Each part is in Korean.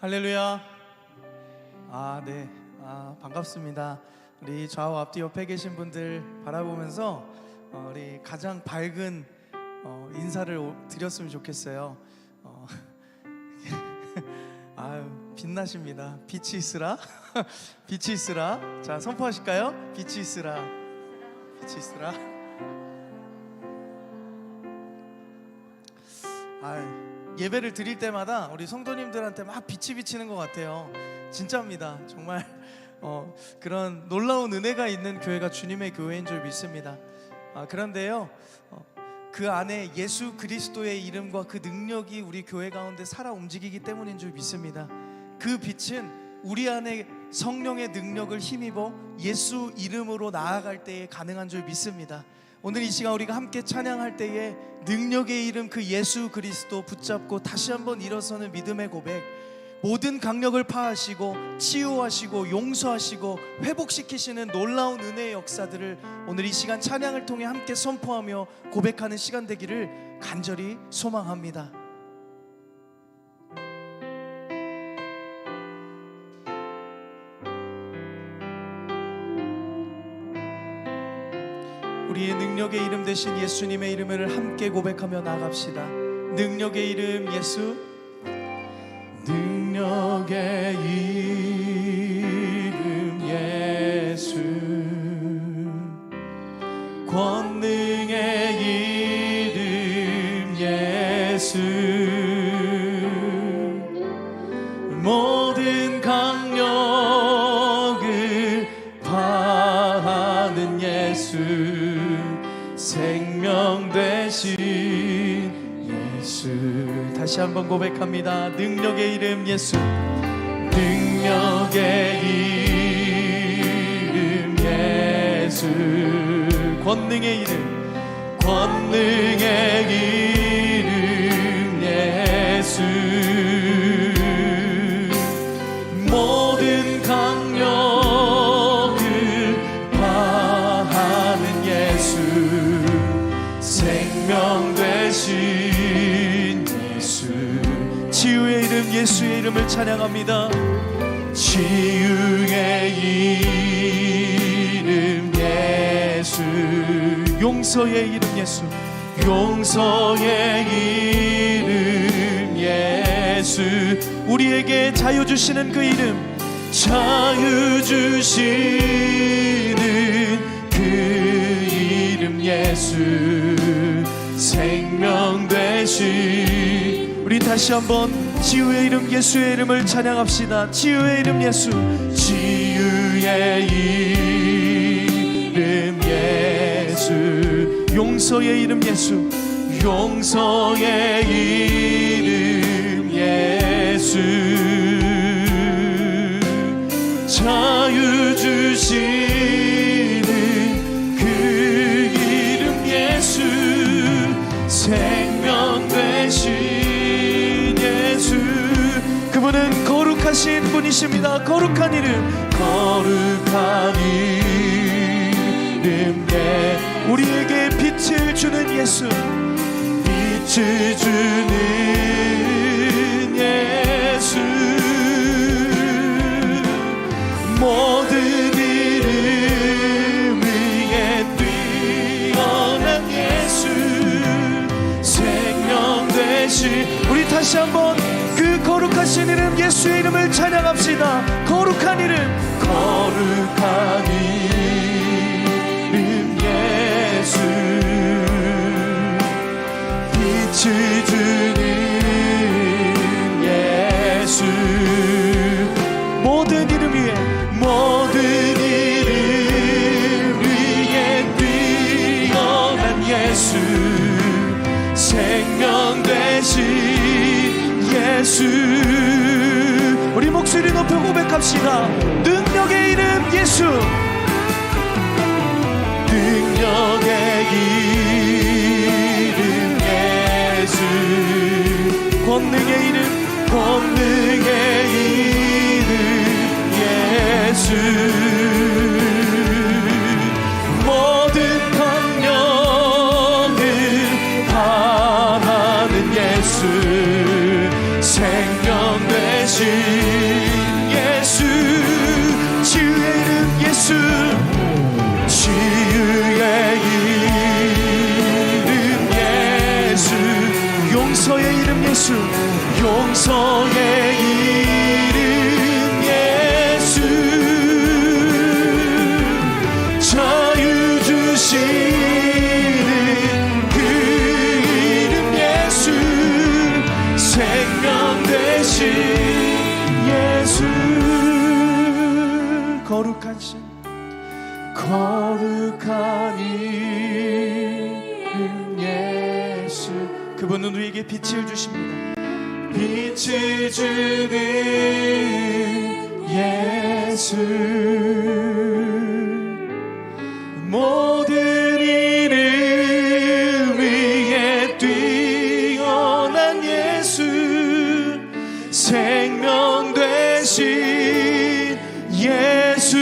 할렐루야. 네. 반갑습니다. 우리 좌우 앞뒤 옆에 계신 분들 바라보면서 우리 가장 밝은 인사를 드렸으면 좋겠어요. 빛나십니다. 빛이 있으라. 빛이 있으라. 자, 선포하실까요? 빛이 있으라. 빛이 있으라. 예배를 드릴 때마다 우리 성도님들한테 막 빛이 비치는 것 같아요. 진짜입니다. 정말 그런 놀라운 은혜가 있는 교회가 주님의 교회인 줄 믿습니다. 그런데요, 그 안에 예수 그리스도의 이름과 그 능력이 우리 교회 가운데 살아 움직이기 때문인 줄 믿습니다. 그 빛은 우리 안에 성령의 능력을 힘입어 예수 이름으로 나아갈 때에 가능한 줄 믿습니다. 오늘 이 시간 우리가 함께 찬양할 때에 능력의 이름 그 예수 그리스도 붙잡고 다시 한번 일어서는 믿음의 고백, 모든 강력을 파하시고 치유하시고 용서하시고 회복시키시는 놀라운 은혜의 역사들을 오늘 이 시간 찬양을 통해 함께 선포하며 고백하는 시간 되기를 간절히 소망합니다. 우리의 능력의 이름 대신 예수님의 이름을 함께 고백하며 나아갑시다. 능력의 이름 예수, 능력의 이름 예수, 권능의 이름 예수, 모든 강력을 파하는 예수, 생명 되신 예수. 다시 한번 고백합니다. 능력의 이름 예수, 능력의 이름 예수, 권능의 이름, 권능의 이름 예수, 모든 강력을 파하는 예수, 생명 되신 예수. 치유의 이름 예수의 이름을 찬양합니다. 치유의 이름 예수, 용서의 이름 예수, 용서의 이름 예수, 우리에게 자유 주시는 그 이름, 자유 주시는 그 이름 예수, 생명 되신. 우리 다시 한번 치유의 이름 예수의 이름을 찬양합시다. 치유의 이름 예수, 치유의 이름 예수, 용서의 이름 예수, 용서의 이름 예수, 자유 주시는 그 이름 예수, 생명 되신 예수. 그분은 거룩하신 분이십니다. 거룩한 이름, 거룩한 이름 우리에게 빛을 주는 예수, 빛을 주는 예수, 모든 이름 위에 뛰어난 예수, 생명 되신. 우리 다시 한번 그 거룩하신 이름 예수의 이름을 찬양합시다. 거룩한 이름, 거룩한 이름 예수, 빛을 주는 예수, 모든 이름 위에, 모든 이름 위에 뛰어난 예수, 생명 되신 예수. 우리 목소리 높여 고백합시다. 능력의 이름 예수, 능력의 이름 예수, 권능의 이름, 권능의 이름 예수, 모든 강력을 파하는 예수, 생명 되신 용서의 이름 예수, 자유 주시는 그 이름 예수, 생명 되신 예수. 거룩한 신, 거룩한 이름 예수. 그분은 우리에게 빛을 주십니다. 빛을 주는 예수, 모든 이름 위에 뛰어난 예수, 생명 되신 예수.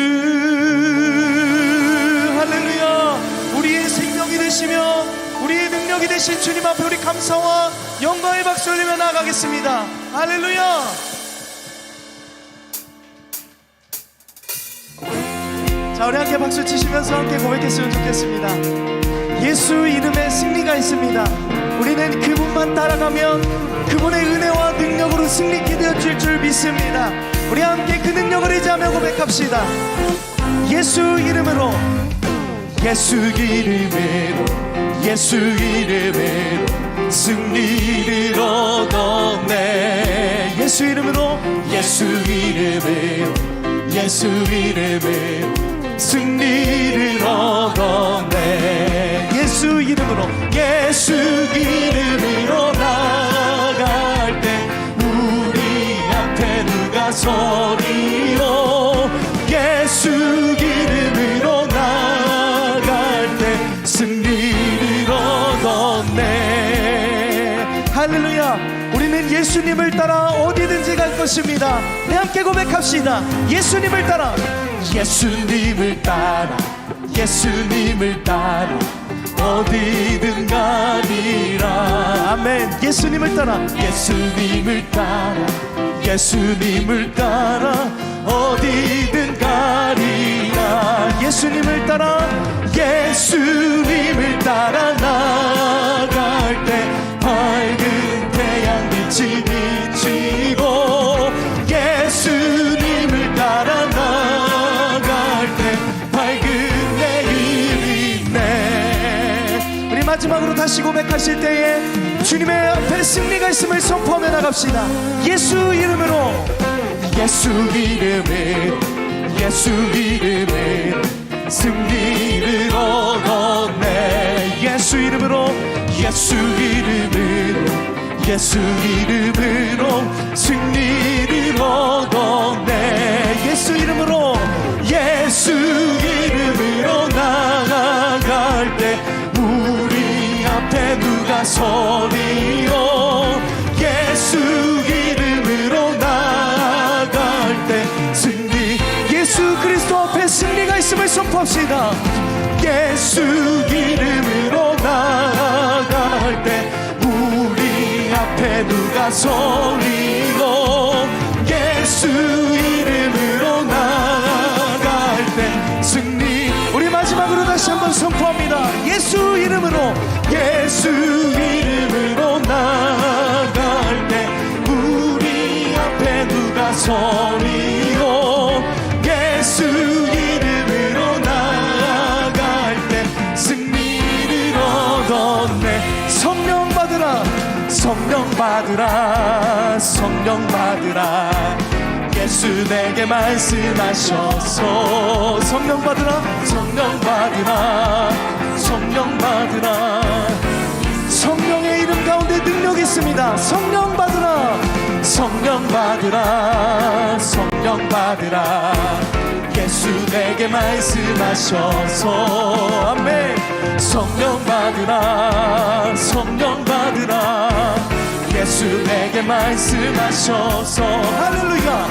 할렐루야. 우리의 생명이 되시며 우리의 능력이 되신 주님 앞에 우리 감사와 영광의 박수 올리며 나아가겠습니다. 할렐루야. 자, 우리 함께 박수 치시면서 함께 고백했으면 좋겠습니다. 예수 이름에 승리가 있습니다. 우리는 그분만 따라가면 그분의 은혜와 능력으로 승리케 되어질 줄 믿습니다. 우리 함께 그 능력을 의지하며 고백합시다. 예수 이름으로, 예수 이름으로, 예수 이름으로 승리를 얻었네. 예수 이름으로, 예수 이름으로, 예수 이름으로 승리를 얻었네. 예수 이름으로, 예수 이름으로 나아갈 때 우리 앞에 누가 서리요. 예수 이름으로 나아갈 때 승리를 얻었네. 할렐루야. 우리는 예수님을 따라 어디든지 갈 것입니다. 네, 함께 고백합시다. 예수님을 따라, 예수님을 따라, 예수님을 따라 어디든 가리라. 아멘. 예수님을 따라, 예수님을 따라, 예수님을 따라 어디든 가리라. 예수님을 따라, 예수님을 따라 나갈 때 밝은 태양빛이 비치고, 예수님을 따라 나갈 때 밝은 내일이 있네. 우리 마지막으로 다시 고백하실 때에 주님의 앞에 승리가 있음을 선포하며 나갑시다. 예수 이름으로, 예수 이름으로, 예수 이름으로 승리를 얻었네. 예수 이름으로, 예수 이름으로, 예수 이름으로 승리를 얻었네. 예수 이름으로, 예수 이름으로 나아갈 때 우리 앞에 누가 서리요. 예수 이름으로 나아갈 때 승리. 예수 그리스도 앞에 승리가 있음을 선포합시다. 예수 이름으로 나아갈 때 우리 앞에 누가 서리요. 예수 이름으로 나아갈 때 승리. 우리 마지막으로 다시 한번 선포합니다. 예수 이름으로, 예수 이름으로 나아갈 때 우리 앞에 누가 서리요. 예수 이름으로 나아갈 때 승리를 얻었네. 성령 받으라, 성령 받으라, 성령 받으라. 예수 내게 말씀하셔서 성령 받으라, 성령 받으라, 성령 받으라. 성령의 이름 가운데 능력이 있습니다. 성령 받으라, 성령 받으라, 성령 받으라. 예수 내게 말씀하셔서 아멘. 성령 받으라, 성령 받으라. 예수 내게 말씀하셔서 할렐루야,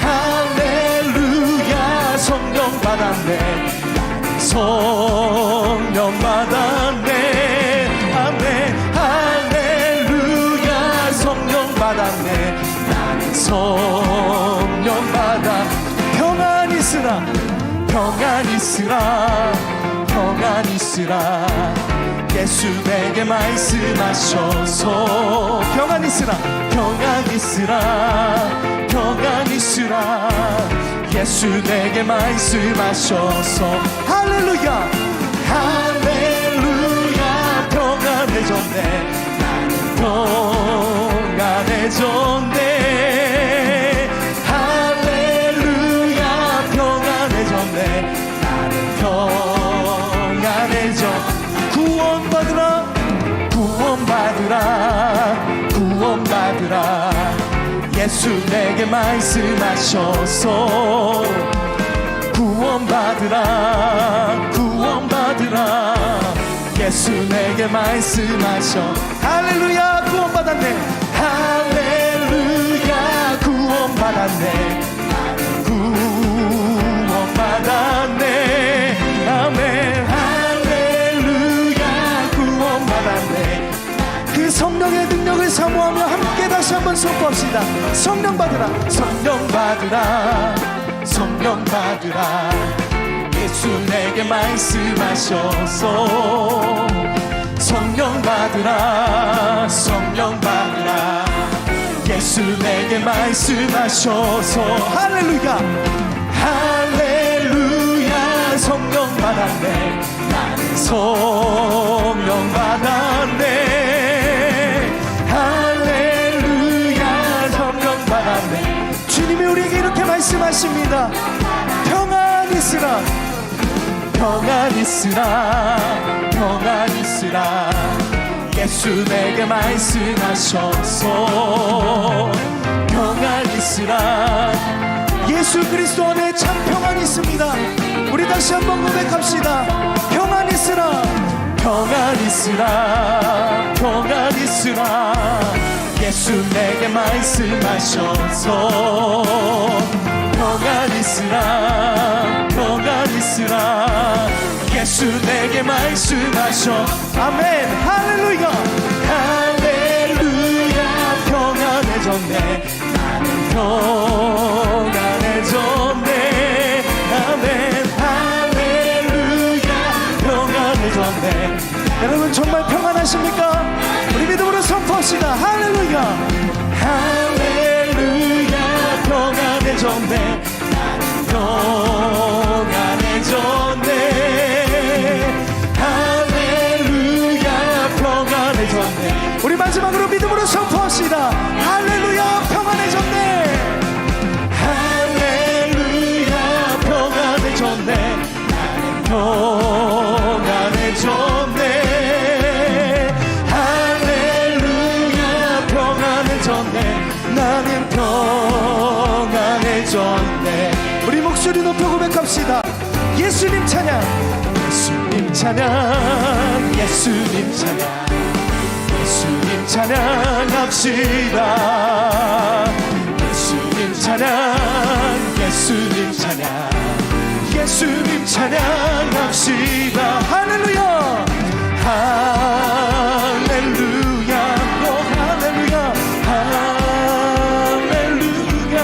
할렐루야. 성령 받았네, 성령 받았네. 아멘. 할렐루야. 성령 받았네, 나는 성령 받아. 평안 있으라, 평안 있으라, 평안 있으라. 예수 내게 말씀하셔서 평안 있으라 평안 있으라 평안 있으라 예수 내게 말씀하셔서 할렐루야 할렐루야 평안해졌네 나는 평안해졌네 할렐루야 평안해졌네 나는 평안해져 구원받으라 구원받으라 구원받으라 예수 내게 말씀하셔서 구원받으라 구원받으라 예수 내게 말씀하셔 할렐루야 구원받았네 할렐루야 구원받았네 구원받았네 아멘 할렐루야 구원받았네 그 성령의 능력을 사모하며 함께 다시 한번 선포합시다 성령 받으라 성령 받으라 성령 받으라 예수 내게 말씀하셔서 성령 받으라 성령 받으라 예수 내게 말씀하셔서 할렐루야 할렐루야 성령 받았네 나는 성령 받았네 할렐루야 성령 받았네 주님이 우리에게 이렇게 말씀하십니다 평안 있으라 평안 있으라 평안 있으라 예수 내게 말씀하셔서 평안 있으라 예수 그리스도 안에 참 평안이 있습니다 우리 다시 한번 고백합시다 평안 있으라 평안 있으라 평안 있으라 예수 내게 말씀하셔서 평안 있으라 평안 있으라 예수 내게 말씀하셔 아멘 할렐루야 할렐루야 평안해졌네 나는 평안해졌네 아멘 할렐루야 평안해졌네 여러분 정말 평안하십니까? 우리 믿음으로 선포합시다 할렐루야 할렐루야 평안해졌네 나는 평안해졌네 할렐루야 평안해졌네 우리 마지막으로 믿음으로 선포합시다 할렐루야 평안해졌네 할렐루야 평안해졌네 나는 평안해졌네 할렐루야 평안해졌네 나는 평안해졌네 우리 목소리 높여 고백합시다 예수님 찬양 예수님 찬양 예수님 찬양 예수님 찬양합시다 예수님 찬양 예수님 찬양 예수님 찬양합시다 할렐루야 할렐루야 오 할렐루야 할렐루야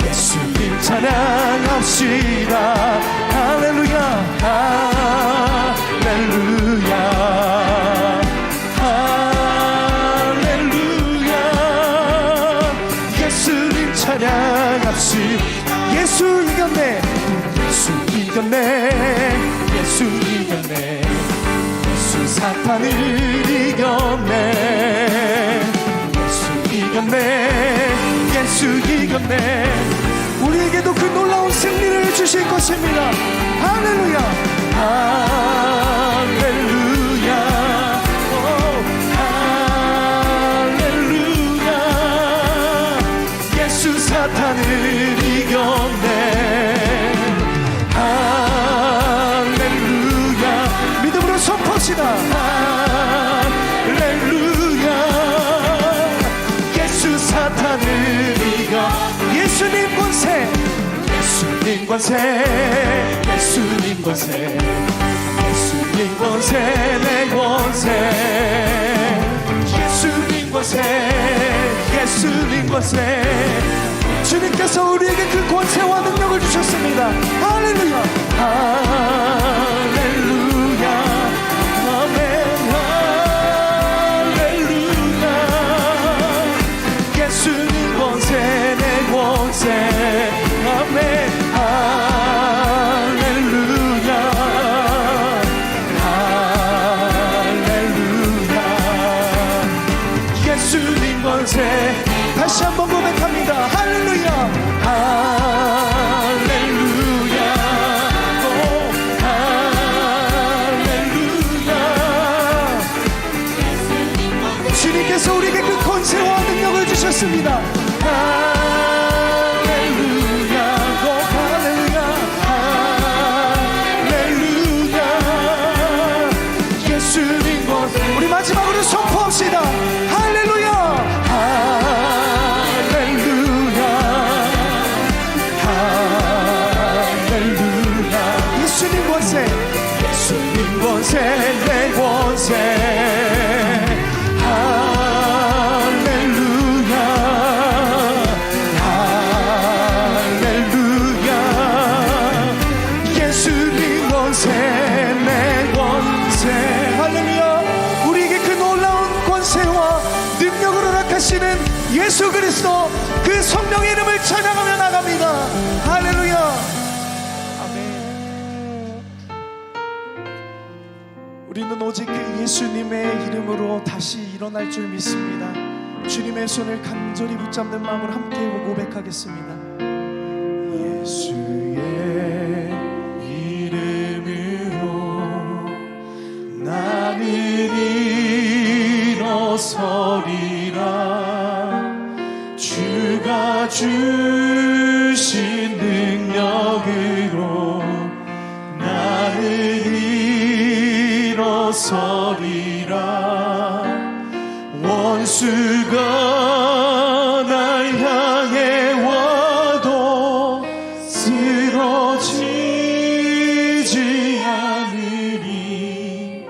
예수님 찬양합시다 할렐루야 할렐루야 할렐루야 예수님 찬양합시다 예수 이겼네 예수 이겼네 예수 이겼네 예수 사탄을 이겼네 예수 이겼네 예수 이겼네 우리에게도 그 놀라운 승리를 주실 것입니다 할렐루야 할렐루야 오, 할렐루야 예수 사탄을 이겼네 할렐루야 믿음으로 선포합시다 할렐루야 예수 사탄을 이겨 예수님 권세 예수님 권세 예수님 권세 예수님 권세 내 권세 예수님 권세 예수님 권세 주님께서 우리에게 그 권세와 능력을 주셨습니다 할렐루야 할렐루야 아멘. 할렐루야 할렐루야 예수님 권세 다시 한번 고백합니다. 할렐루야 할렐루야 오 할렐루야 주님께서 우리에게 그 권세와 능력을 주셨습니다. 할렐루야 오 할렐루야 할렐루야 예수님 권세 우리 마지막으로 선포합시다. 할렐루야 할렐루야 할렐루야 예수님 권세 예수님 권세 내 권세 할렐루야 할렐루야 예수님 권세 내 권세 할렐루야 우리에게 그 놀라운 권세와 능력으로 나타나시는 예수 그리스도 그 성령의 이름을 찬양하며 나갑니다. 할렐루야 아멘. 우리는 오직 그 예수님의 이름으로 다시 일어날 줄 믿습니다. 주님의 손을 간절히 붙잡는 마음으로 함께 고백하겠습니다. 예수의 이름으로 나는 일어서리라 주가 주신 능력으로 나는 일어서리라 원수가 날 향해 와도 쓰러지지 않으리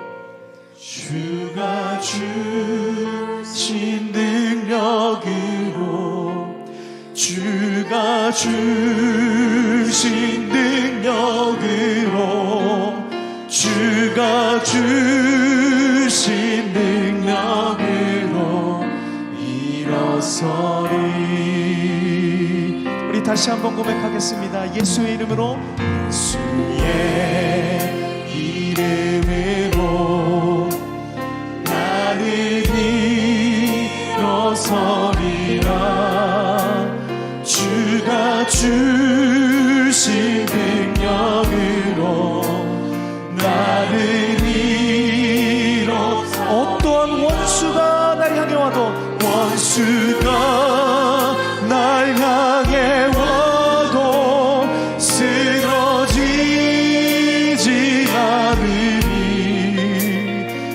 주가 주신 능력으로 주가 주신 능력으로 주가 주신 능력으로 일어서리 우리 다시 한번 고백하겠습니다. 예수의 이름으로 예수의 이름으로 나는 일어서리라 주가 주신 능력으로 나는 일어서 어떠한 원수가 날 향해 와도 원수가 날 향해 와도 쓰러지지 않으리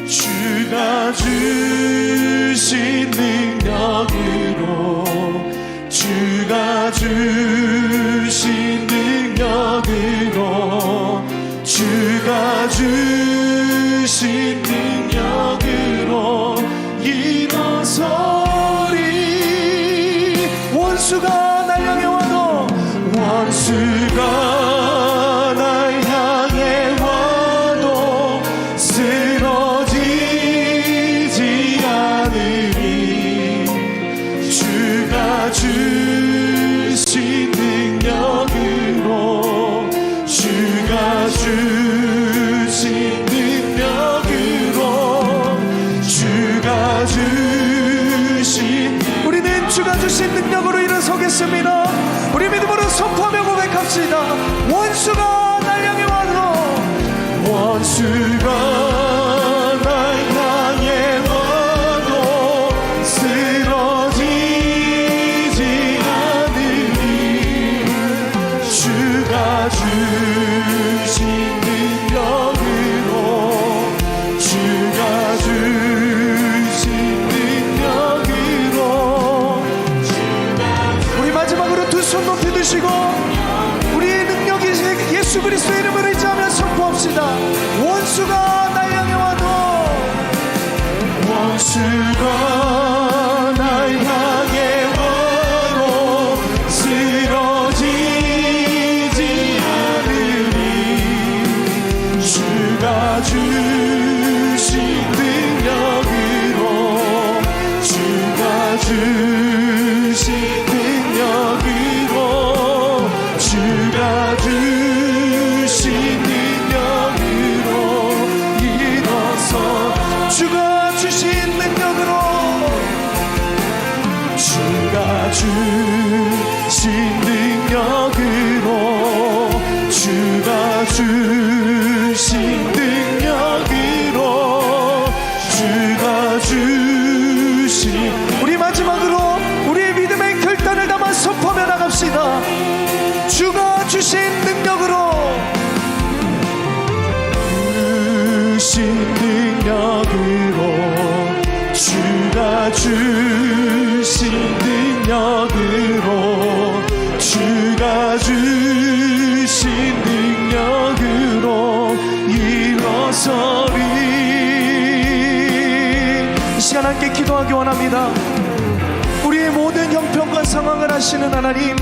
주가 주신 능력으로 주가 주신 능력으로 주가 주신 능력으로 일어서리 원수가 날 향해 와도 원수가 날 향해 와도 쓰러지지 않으리 주가 주신 능력으로 주가 주신 능력으로 주가 주신 우리는 주가 주신 능력으로 일어서겠습니다. 우리 믿음으로 선포하며 고백합시다. 원수가 날 향해 와도 원수가 날 향해 와도 쓰러지지 않으리 주가 주신 능력으로 주가 주신 능력으로 우리 마지막으로 두 손 높이 드시고 우리의 능력이 예수 그리스도의 이름을 의지하며 선포합시다. 원수가 날 향해 와도 원수가 날 향해 와도 쓰러지지 않으리 주가 주신 능력으로 주가 주신 능력으로 주가 주신 능력으로, 주신 능력으로, 주가 주신 능력으로, 주가 주신 능력으로 일어서리. 이 시간 함께 기도하기 원합니다. 우리의 모든 형편과 상황을 아시는 하나님,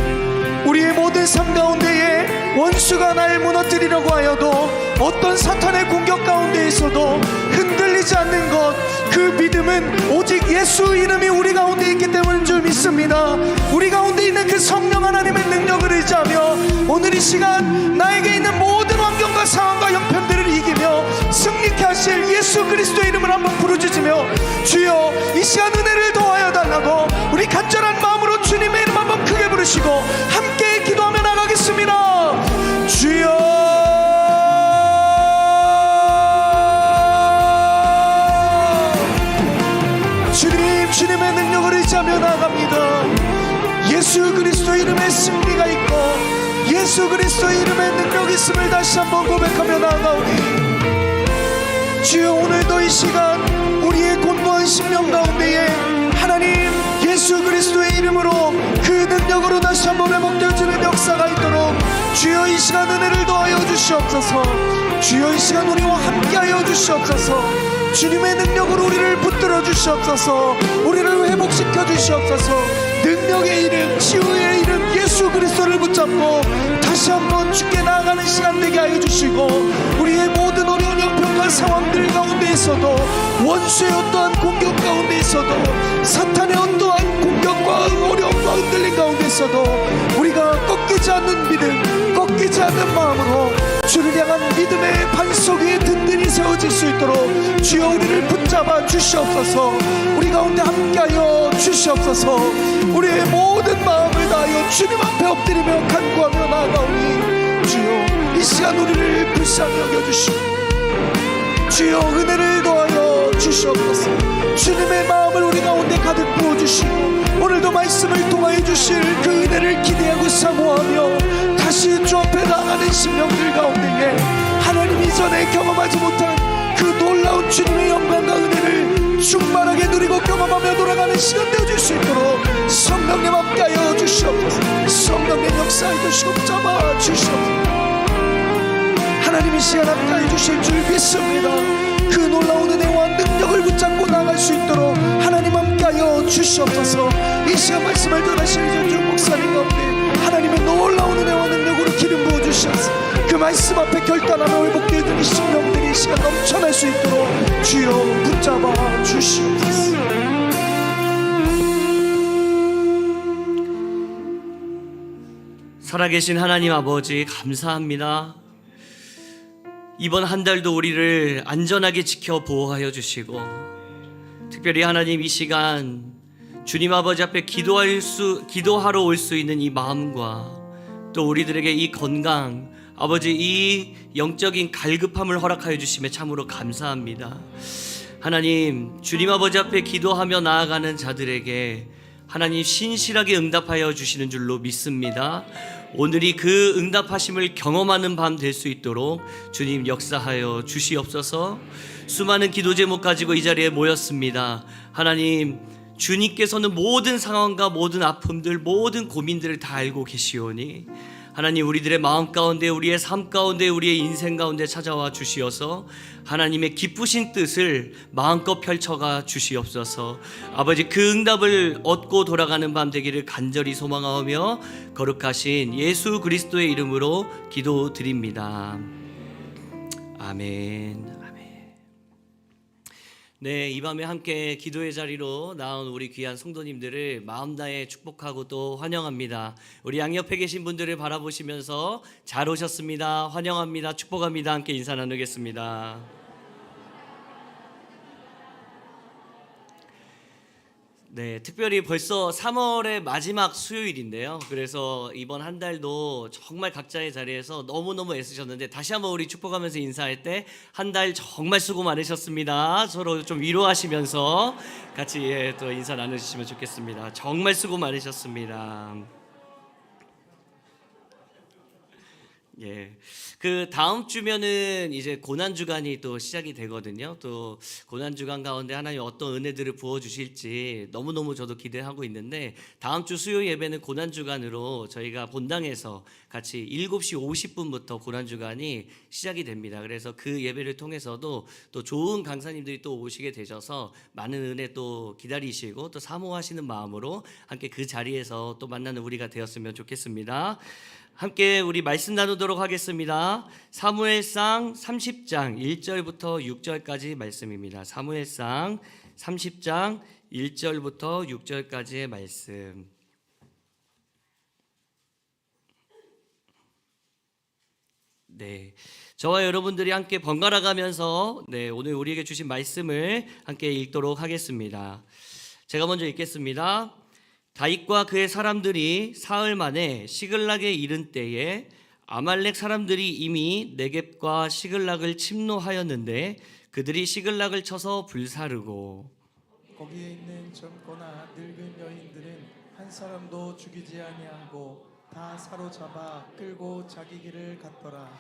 우리의 모든 삶 가운데에 원수가 날 무너뜨리려고 하여도 어떤 사탄의 공격 가운데 있어도 흔들리지 않는 것, 그 믿음은 오직 예수 이름이 우리 가운데 있기 때문인 줄 믿습니다. 우리 가운데 있는 그 성령 하나님의 능력을 의지하며 오늘 이 시간 나에게 있는 모든 환경과 상황과 형편들을 이기며 승리케 하실 예수 그리스도의 이름을 한번 부르짖으며, 주여 이 시간 은혜를 더하여 달라고 우리 간절한 마음으로 주님의 이름 한번 크게 부르시고 함께 기도하며 나가겠습니다. 주여, 주님의 능력을 의지하며 나아갑니다. 예수 그리스도 이름에 승리가 있고 예수 그리스도 이름에 능력이 있음을 다시 한번 고백하며 나아가오니, 주여 오늘도 이 시간 우리의 곤고한 심령 가운데에 하나님 예수 그리스도의 이름으로 그 능력으로 다시 한번 회복되어지는 역사가 있도록 주여 이 시간 은혜를 더하여 주시옵소서. 주여 이 시간 우리와 함께하여 주시옵소서. 주님의 능력으로 우리를 붙들어 주시옵소서. 우리를 회복시켜 주시옵소서. 능력의 이름, 치유의 이름 예수 그리스도를 붙잡고 다시 한번 주께 나아가는 시간 되게 하여 주시고, 우리의 모든 어려운 형편과 상황들 가운데 있어도, 원수의 어떠한 공격 가운데 있어도, 사탄의 어떠한 공격과 어려움과 흔들림 가운데 있어도 우리가 꺾이지 않는 믿음, 꺾이지 않는 마음으로 주를 향한 믿음의 반석 위에 든든히 세워질 수 있도록 주여 우리를 붙잡아 주시옵소서. 우리 가운데 함께하여 주시옵소서. 우리의 모든 마음을 다하여 주님 앞에 엎드리며 간구하며 나아가오니, 주여 이 시간 우리를 불쌍히 여겨주시고 주여 은혜를 더하여 주시옵소서. 주님의 마음을 우리 가운데 가득 부어주시고 오늘도 말씀을 통하여 주실 그 은혜를 기대하고 사모하며 다시 주 앞에 나가는 심령들 가운데에 하나님 이전에 경험하지 못한 그 놀라운 주님의 영광과 은혜를 충만하게 누리고 경험하며 돌아가는 시간 되어줄 수 있도록 성령님 함께하여 주시옵소서. 성령님 역사해 주시고 잡아 주시옵소서. 하나님이 시간 함께해 주실 줄 믿습니다. 그 놀라운 은혜와 능력을 붙잡고 나갈 수 있도록 하나님 함께하여 주시옵소서. 이 시간 말씀을 전하시는 전주 목사님 가운데 하나님의 놀라운 은혜와 능력으로 기름 부어주셔서 그 말씀 앞에 결단하며 회복되어지는 심령들이 이 시간 넘쳐날 수 있도록 주여 붙잡아 주시옵소서. 살아계신 하나님 아버지 감사합니다. 이번 한 달도 우리를 안전하게 지켜 보호하여 주시고, 특별히 하나님 이 시간 주님 아버지 앞에 기도하러 올 수 있는 이 마음과 또 우리들에게 이 건강, 아버지 이 영적인 갈급함을 허락하여 주심에 참으로 감사합니다. 하나님, 주님 아버지 앞에 기도하며 나아가는 자들에게 하나님 신실하게 응답하여 주시는 줄로 믿습니다. 오늘이 그 응답하심을 경험하는 밤 될 수 있도록 주님 역사하여 주시옵소서. 수많은 기도 제목 가지고 이 자리에 모였습니다. 하나님, 주님께서는 모든 상황과 모든 아픔들, 모든 고민들을 다 알고 계시오니 하나님 우리들의 마음 가운데, 우리의 삶 가운데, 우리의 인생 가운데 찾아와 주시어서 하나님의 기쁘신 뜻을 마음껏 펼쳐가 주시옵소서. 아버지, 그 응답을 얻고 돌아가는 밤 되기를 간절히 소망하며 거룩하신 예수 그리스도의 이름으로 기도드립니다. 아멘. 네, 이 밤에 함께 기도의 자리로 나온 우리 귀한 성도님들을 마음 다해 축복하고 또 환영합니다. 우리 양옆에 계신 분들을 바라보시면서 잘 오셨습니다, 환영합니다, 축복합니다 함께 인사 나누겠습니다. 네, 특별히 벌써 3월의 마지막 수요일인데요. 그래서 이번 한 달도 정말 각자의 자리에서 너무너무 애쓰셨는데 다시 한번 우리 축복하면서 인사할 때 한 달 정말 수고 많으셨습니다. 서로 좀 위로하시면서 같이 또 인사 나누시면 좋겠습니다. 정말 수고 많으셨습니다. 예. 그 다음 주면은 이제 고난 주간이 또 시작이 되거든요. 또 고난 주간 가운데 하나님 어떤 은혜들을 부어 주실지 너무너무 저도 기대하고 있는데, 다음 주 수요 예배는 고난 주간으로 저희가 본당에서 같이 7시 50분부터 고난 주간이 시작이 됩니다. 그래서 그 예배를 통해서도 또 좋은 강사님들이 또 오시게 되셔서 많은 은혜 또 기다리시고 또 사모하시는 마음으로 함께 그 자리에서 또 만나는 우리가 되었으면 좋겠습니다. 함께 우리 말씀 나누도록 하겠습니다. 사무엘상 30장 1절부터 6절까지 말씀입니다. 사무엘상 30장 1절부터 6절까지의 말씀. 네, 저와 여러분들이 함께 번갈아 가면서 오늘 우리에게 주신 말씀을 함께 읽도록 하겠습니다. 제가 먼저 읽겠습니다. 다윗과 그의 사람들이 사흘 만에 시글락에 이른 때에 아말렉 사람들이 이미 네겝과 시글락을 침노하였는데 그들이 시글락을 쳐서 불사르고 거기에 있는 젊거나 늙은 여인들은 한 사람도 죽이지 아니하고 다 사로잡아 끌고 자기 길을 갔더라.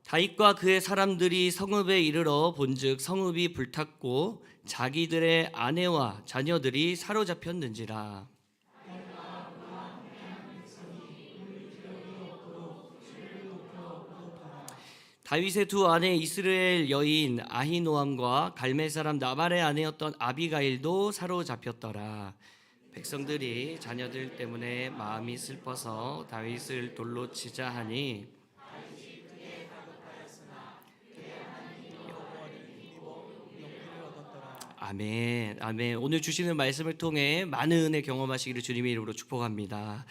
다윗과 그의 사람들이 성읍에 이르러 본즉 성읍이 불탔고 자기들의 아내와 자녀들이 사로잡혔는지라. 다윗의 두 아내 이스라엘 여인 아히노암과 갈멜 사람 나발의 아내였던 아비가일도 사로잡혔더라. 백성들이 자녀들 때문에 마음이 슬퍼서 다윗을 돌로 치자 하니 아멘, 아멘. 오늘 주시는 말씀을 통해 많은 은혜 경험하시기를 주님의 이름으로 축복합니다.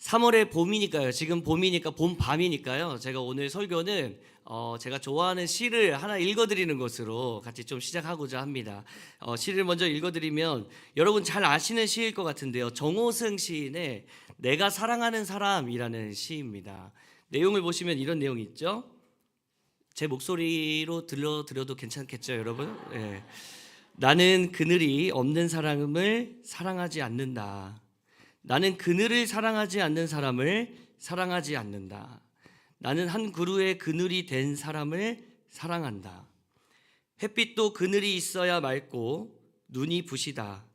3월에 봄이니까요. 지금 봄이니까 봄밤이니까요. 제가 오늘 설교는 제가 좋아하는 시를 하나 읽어드리는 것으로 같이 좀 시작하고자 합니다. 시를 먼저 읽어드리면 여러분 잘 아시는 시일 것 같은데요. 정호승 시인의 내가 사랑하는 사람이라는 시입니다. 내용을 보시면 이런 내용이 있죠. 제 목소리로 들려드려도 괜찮겠죠, 여러분? 네. 나는 그늘이 없는 사람을 사랑하지 않는다. 나는 그늘을 사랑하지 않는 사람을 사랑하지 않는다. 나는 한 그루의 그늘이 된 사람을 사랑한다. 햇빛도 그늘이 있어야 맑고 눈이 부시다.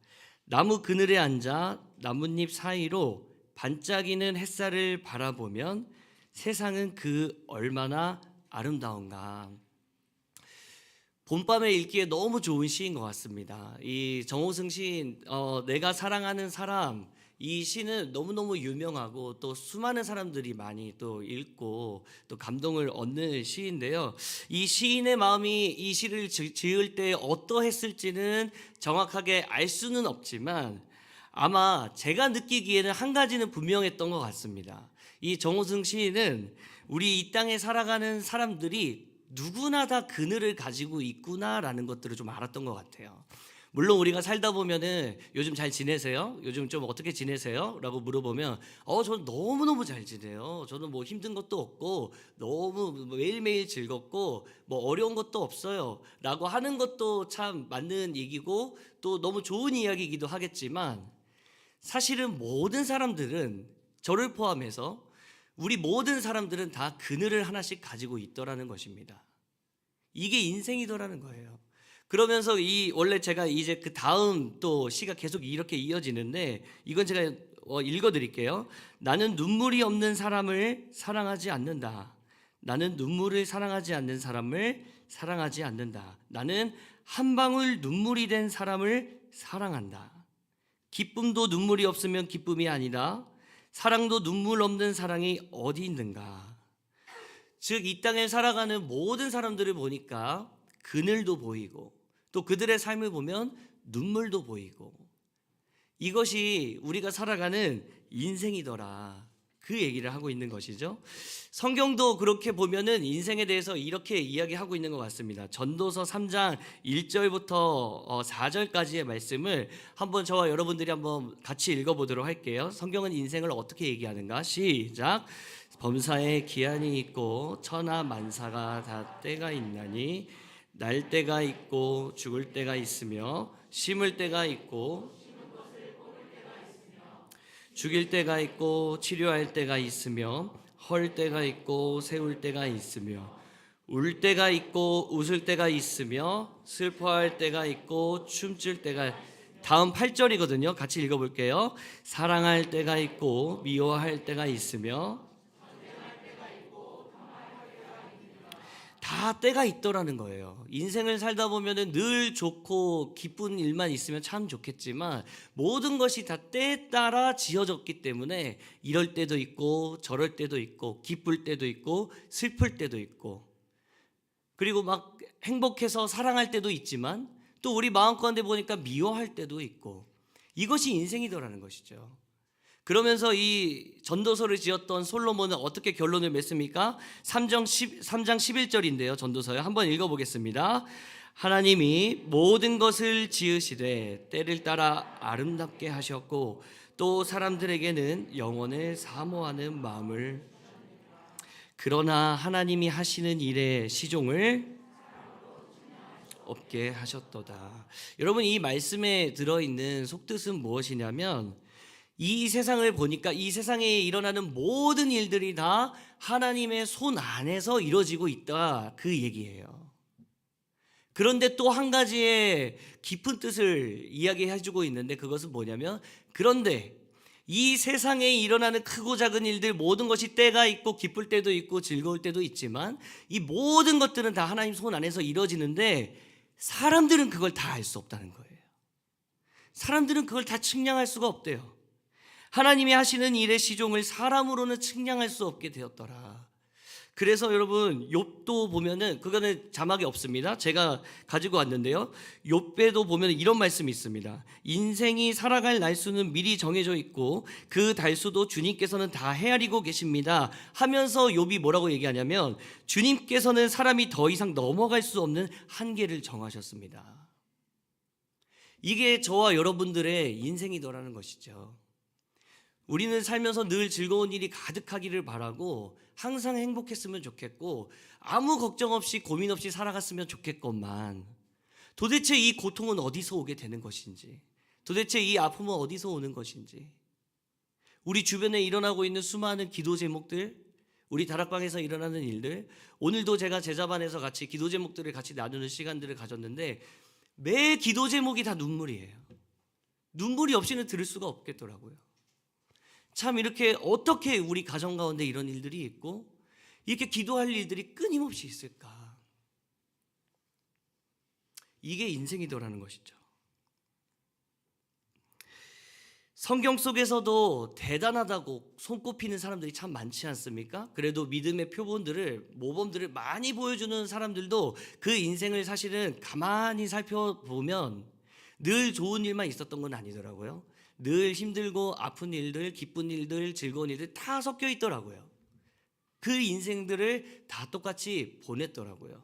나무 그늘에 앉아 나뭇잎 사이로 반짝이는 햇살을 바라보면 세상은 그 얼마나 아름다운가. 봄밤에 읽기에 너무 좋은 시인 것 같습니다. 이 정호승 시인 내가 사랑하는 사람, 이 시는 너무너무 유명하고 또 수많은 사람들이 많이 또 읽고 또 감동을 얻는 시인데요. 이 시인의 마음이 이 시를 지을 때 어떠했을지는 정확하게 알 수는 없지만 아마 제가 느끼기에는 한 가지는 분명했던 것 같습니다. 이 정호승 시인은 우리 이 땅에 살아가는 사람들이 누구나 다 그늘을 가지고 있구나라는 것들을 좀 알았던 것 같아요. 물론 우리가 살다 보면은 요즘 잘 지내세요? 요즘 좀 어떻게 지내세요? 라고 물어보면 저는 너무너무 잘 지내요. 저는 뭐 힘든 것도 없고 너무 매일매일 즐겁고 뭐 어려운 것도 없어요 라고 하는 것도 참 맞는 얘기고 또 너무 좋은 이야기이기도 하겠지만 사실은 모든 사람들은 저를 포함해서 우리 모든 사람들은 다 그늘을 하나씩 가지고 있더라는 것입니다. 이게 인생이더라는 거예요. 그러면서 원래 제가 이제 그 다음 또 시가 계속 이렇게 이어지는데 이건 제가 읽어드릴게요. 나는 눈물이 없는 사람을 사랑하지 않는다. 나는 눈물을 사랑하지 않는 사람을 사랑하지 않는다. 나는 한 방울 눈물이 된 사람을 사랑한다. 기쁨도 눈물이 없으면 기쁨이 아니다. 사랑도 눈물 없는 사랑이 어디 있는가. 즉 이 땅에 살아가는 모든 사람들을 보니까 그늘도 보이고 또 그들의 삶을 보면 눈물도 보이고 이것이 우리가 살아가는 인생이더라. 그 얘기를 하고 있는 것이죠. 성경도 그렇게 보면은 인생에 대해서 이렇게 이야기하고 있는 것 같습니다. 전도서 3장 1절부터 4절까지의 말씀을 한번 저와 여러분들이 한번 같이 읽어보도록 할게요. 성경은 인생을 어떻게 얘기하는가? 시작. 범사에 기한이 있고 천하 만사가 다 때가 있나니 날 때가 있고 죽을 때가 있으며 심을 때가 있고 죽일 때가 있고 치료할 때가 있으며 헐 때가 있고 세울 때가 있으며 울 때가 있고 웃을 때가 있으며 슬퍼할 때가 있고 춤출 때가 다음 8절이거든요. 같이 읽어볼게요. 사랑할 때가 있고 미워할 때가 있으며 다 때가 있더라는 거예요. 인생을 살다 보면은 늘 좋고 기쁜 일만 있으면 참 좋겠지만 모든 것이 다 때에 따라 지어졌기 때문에 이럴 때도 있고 저럴 때도 있고 기쁠 때도 있고 슬플 때도 있고 그리고 막 행복해서 사랑할 때도 있지만 또 우리 마음 가운데 보니까 미워할 때도 있고 이것이 인생이더라는 것이죠. 그러면서 이 전도서를 지었던 솔로몬은 어떻게 결론을 맺습니까? 3장 11절인데요. 전도서요. 한번 읽어보겠습니다. 하나님이 모든 것을 지으시되 때를 따라 아름답게 하셨고 또 사람들에게는 영원을 사모하는 마음을 그러나 하나님이 하시는 일의 시종을 없게 하셨도다. 여러분 이 말씀에 들어있는 속뜻은 무엇이냐면 이 세상을 보니까 이 세상에 일어나는 모든 일들이 다 하나님의 손 안에서 이루어지고 있다 그 얘기예요. 그런데 또 한 가지의 깊은 뜻을 이야기해주고 있는데 그것은 뭐냐면 그런데 이 세상에 일어나는 크고 작은 일들 모든 것이 때가 있고 기쁠 때도 있고 즐거울 때도 있지만 이 모든 것들은 다 하나님 손 안에서 이루어지는데 사람들은 그걸 다 알 수 없다는 거예요. 사람들은 그걸 다 측량할 수가 없대요. 하나님이 하시는 일의 시종을 사람으로는 측량할 수 없게 되었더라. 그래서 여러분 욥도 보면은 그거는 자막이 없습니다. 제가 가지고 왔는데요. 욥에도 보면 이런 말씀이 있습니다. 인생이 살아갈 날수는 미리 정해져 있고 그 달수도 주님께서는 다 헤아리고 계십니다. 하면서 욥이 뭐라고 얘기하냐면 주님께서는 사람이 더 이상 넘어갈 수 없는 한계를 정하셨습니다. 이게 저와 여러분들의 인생이더라는 것이죠. 우리는 살면서 늘 즐거운 일이 가득하기를 바라고 항상 행복했으면 좋겠고 아무 걱정 없이 고민 없이 살아갔으면 좋겠건만 도대체 이 고통은 어디서 오게 되는 것인지 도대체 이 아픔은 어디서 오는 것인지 우리 주변에 일어나고 있는 수많은 기도 제목들 우리 다락방에서 일어나는 일들 오늘도 제가 제자반에서 같이 기도 제목들을 같이 나누는 시간들을 가졌는데 매 기도 제목이 다 눈물이에요. 눈물이 없이는 들을 수가 없겠더라고요. 참 이렇게 어떻게 우리 가정 가운데 이런 일들이 있고 이렇게 기도할 일들이 끊임없이 있을까? 이게 인생이더라는 것이죠. 성경 속에서도 대단하다고 손꼽히는 사람들이 참 많지 않습니까? 그래도 믿음의 표본들을 모범들을 많이 보여주는 사람들도 그 인생을 사실은 가만히 살펴보면 늘 좋은 일만 있었던 건 아니더라고요. 늘 힘들고 아픈 일들, 기쁜 일들, 즐거운 일들 다 섞여 있더라고요. 그 인생들을 다 똑같이 보냈더라고요.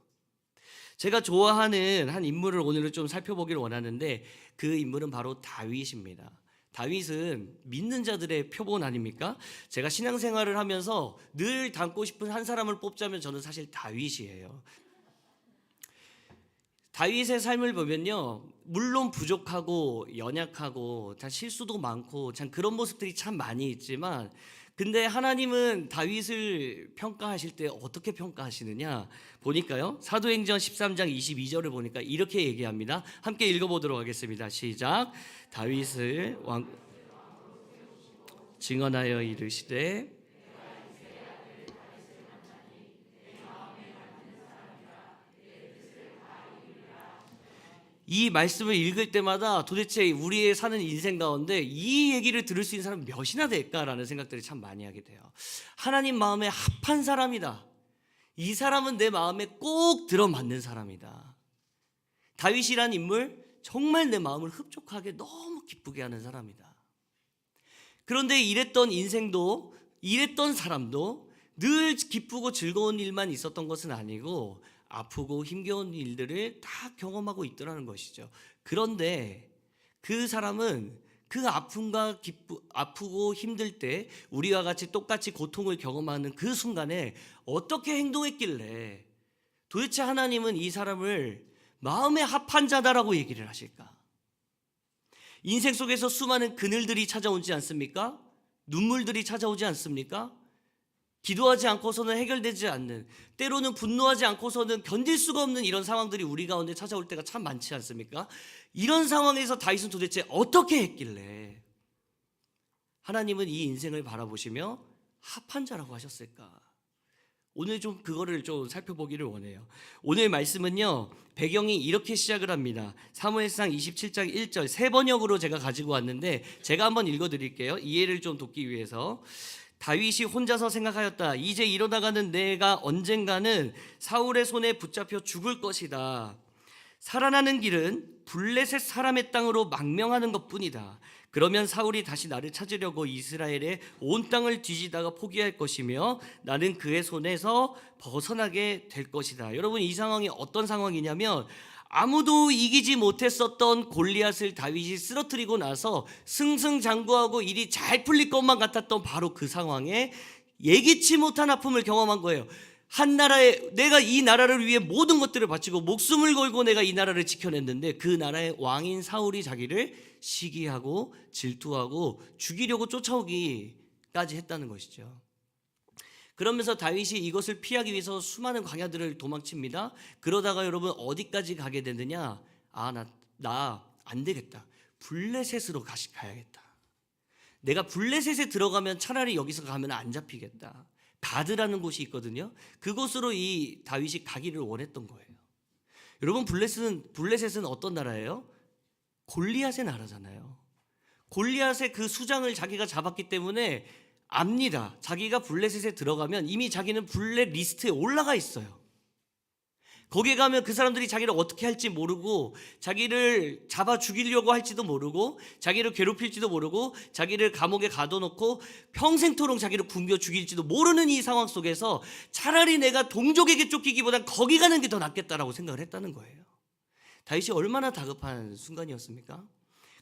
제가 좋아하는 한 인물을 오늘은 좀 살펴보기를 원하는데 그 인물은 바로 다윗입니다. 다윗은 믿는 자들의 표본 아닙니까? 제가 신앙생활을 하면서 늘 닮고 싶은 한 사람을 뽑자면 저는 사실 다윗이에요. 다윗의 삶을 보면요, 물론 부족하고 연약하고 참 실수도 많고 참 그런 모습들이 참 많이 있지만 근데 하나님은 다윗을 평가하실 때 어떻게 평가하시느냐 보니까요, 사도행전 13장 22절을 보니까 이렇게 얘기합니다. 함께 읽어보도록 하겠습니다. 시작. 다윗을 증언하여 이르시되 이 말씀을 읽을 때마다 도대체 우리의 사는 인생 가운데 이 얘기를 들을 수 있는 사람이 몇이나 될까라는 생각들을 참 많이 하게 돼요. 하나님 마음에 합한 사람이다. 이 사람은 내 마음에 꼭 들어맞는 사람이다. 다윗이란 인물 정말 내 마음을 흡족하게 너무 기쁘게 하는 사람이다. 그런데 이랬던 인생도 이랬던 사람도 늘 기쁘고 즐거운 일만 있었던 것은 아니고 아프고 힘겨운 일들을 다 경험하고 있더라는 것이죠. 그런데 그 사람은 그 아픔과 아프고 힘들 때 우리와 같이 똑같이 고통을 경험하는 그 순간에 어떻게 행동했길래 도대체 하나님은 이 사람을 마음에 합한 자다라고 얘기를 하실까? 인생 속에서 수많은 그늘들이 찾아오지 않습니까? 눈물들이 찾아오지 않습니까? 기도하지 않고서는 해결되지 않는, 때로는 분노하지 않고서는 견딜 수가 없는 이런 상황들이 우리 가운데 찾아올 때가 참 많지 않습니까? 이런 상황에서 다윗은 도대체 어떻게 했길래 하나님은 이 인생을 바라보시며 합한 자라고 하셨을까? 오늘 좀 그거를 좀 살펴보기를 원해요. 오늘 말씀은요, 배경이 이렇게 시작을 합니다. 사무엘상 27장 1절 세 번역으로 제가 가지고 왔는데 제가 한번 읽어드릴게요. 이해를 좀 돕기 위해서. 다윗이 혼자서 생각하였다. 이제 이러다가는 내가 언젠가는 사울의 손에 붙잡혀 죽을 것이다. 살아나는 길은 블레셋 사람의 땅으로 망명하는 것뿐이다. 그러면 사울이 다시 나를 찾으려고 이스라엘의 온 땅을 뒤지다가 포기할 것이며 나는 그의 손에서 벗어나게 될 것이다. 여러분, 이 상황이 어떤 상황이냐면 아무도 이기지 못했었던 골리앗을 다윗이 쓰러뜨리고 나서 승승장구하고 일이 잘 풀릴 것만 같았던 바로 그 상황에 예기치 못한 아픔을 경험한 거예요. 한 나라에, 내가 이 나라를 위해 모든 것들을 바치고 목숨을 걸고 내가 이 나라를 지켜냈는데 그 나라의 왕인 사울이 자기를 시기하고 질투하고 죽이려고 쫓아오기까지 했다는 것이죠. 그러면서 다윗이 이것을 피하기 위해서 수많은 광야들을 도망칩니다. 그러다가 여러분 어디까지 가게 되느냐? 나 안 되겠다. 블레셋으로 가야겠다. 내가 블레셋에 들어가면 차라리 여기서 가면 안 잡히겠다. 가드라는 곳이 있거든요. 그곳으로 이 다윗이 가기를 원했던 거예요. 여러분, 블레셋은 어떤 나라예요? 골리앗의 나라잖아요. 골리앗의 그 수장을 자기가 잡았기 때문에 압니다. 자기가 블레셋에 들어가면 이미 자기는 블랙 리스트에 올라가 있어요. 거기에 가면 그 사람들이 자기를 어떻게 할지 모르고, 자기를 잡아 죽이려고 할지도 모르고, 자기를 괴롭힐지도 모르고, 자기를 감옥에 가둬놓고 평생토록 자기를 굶겨 죽일지도 모르는 이 상황 속에서 차라리 내가 동족에게 쫓기기보단 거기 가는 게 더 낫겠다라고 생각을 했다는 거예요. 다윗이 얼마나 다급한 순간이었습니까?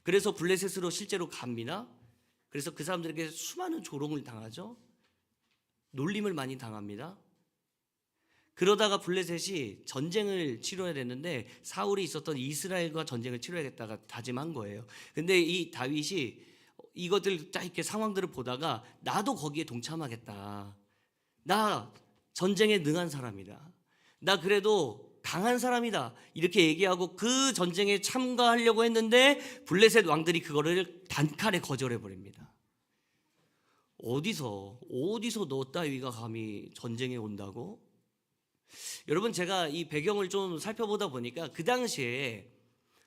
그래서 블레셋으로 실제로 갑니다. 그래서 그 사람들에게 수많은 조롱을 당하죠. 놀림을 많이 당합니다. 그러다가 블레셋이 전쟁을 치러야 됐는데 사울이 있었던 이스라엘과 전쟁을 치러야겠다가 다짐한 거예요. 근데 이 다윗이 이것들 딱 이렇게 상황들을 보다가 나도 거기에 동참하겠다. 나 전쟁에 능한 사람이다. 나 그래도 강한 사람이다. 이렇게 얘기하고 그 전쟁에 참가하려고 했는데 블레셋 왕들이 그거를 단칼에 거절해 버립니다. 어디서 너 따위가 감히 전쟁에 온다고? 여러분, 제가 이 배경을 좀 살펴보다 보니까 그 당시에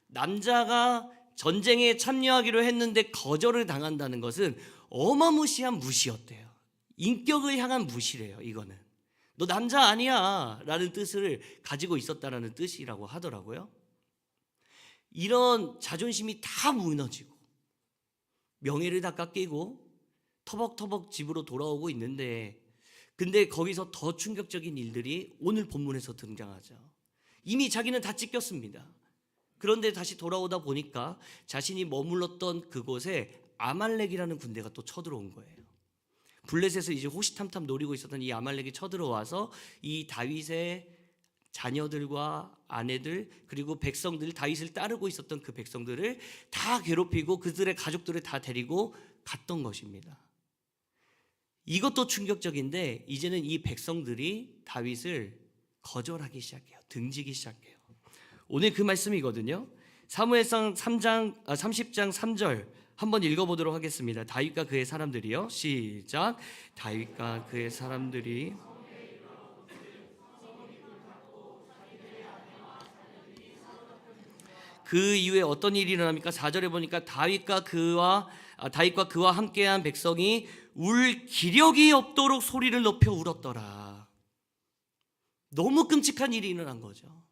남자가 전쟁에 참여하기로 했는데 거절을 당한다는 것은 어마무시한 무시였대요. 인격을 향한 무시래요. 이거는 너 남자 아니야 라는 뜻을 가지고 있었다라는 뜻이라고 하더라고요. 이런 자존심이 다 무너지고 명예를 다 깎이고 터벅터벅 집으로 돌아오고 있는데, 근데 거기서 더 충격적인 일들이 오늘 본문에서 등장하죠. 이미 자기는 다 찢겼습니다. 그런데 다시 돌아오다 보니까 자신이 머물렀던 그곳에 아말렉이라는 군대가 또 쳐들어온 거예요. 블레셋을 이제 호시탐탐 노리고 있었던 이 아말렉이 쳐들어와서 이 다윗의 자녀들과 아내들 그리고 백성들, 다윗을 따르고 있었던 그 백성들을 다 괴롭히고 그들의 가족들을 다 데리고 갔던 것입니다. 이것도 충격적인데 이제는 이 백성들이 다윗을 거절하기 시작해요. 등지기 시작해요. 오늘 그 말씀이거든요. 사무엘상 30장 3절 한번 읽어보도록 하겠습니다. 다윗과 그의 사람들이요. 시작. 다윗과 그의 사람들이 그 이후에 어떤 일이 일어납니까? 4절에 보니까 다윗과 그와 함께한 백성이 울 기력이 없도록 소리를 높여 울었더라. 너무 끔찍한 일이 일어난 거죠.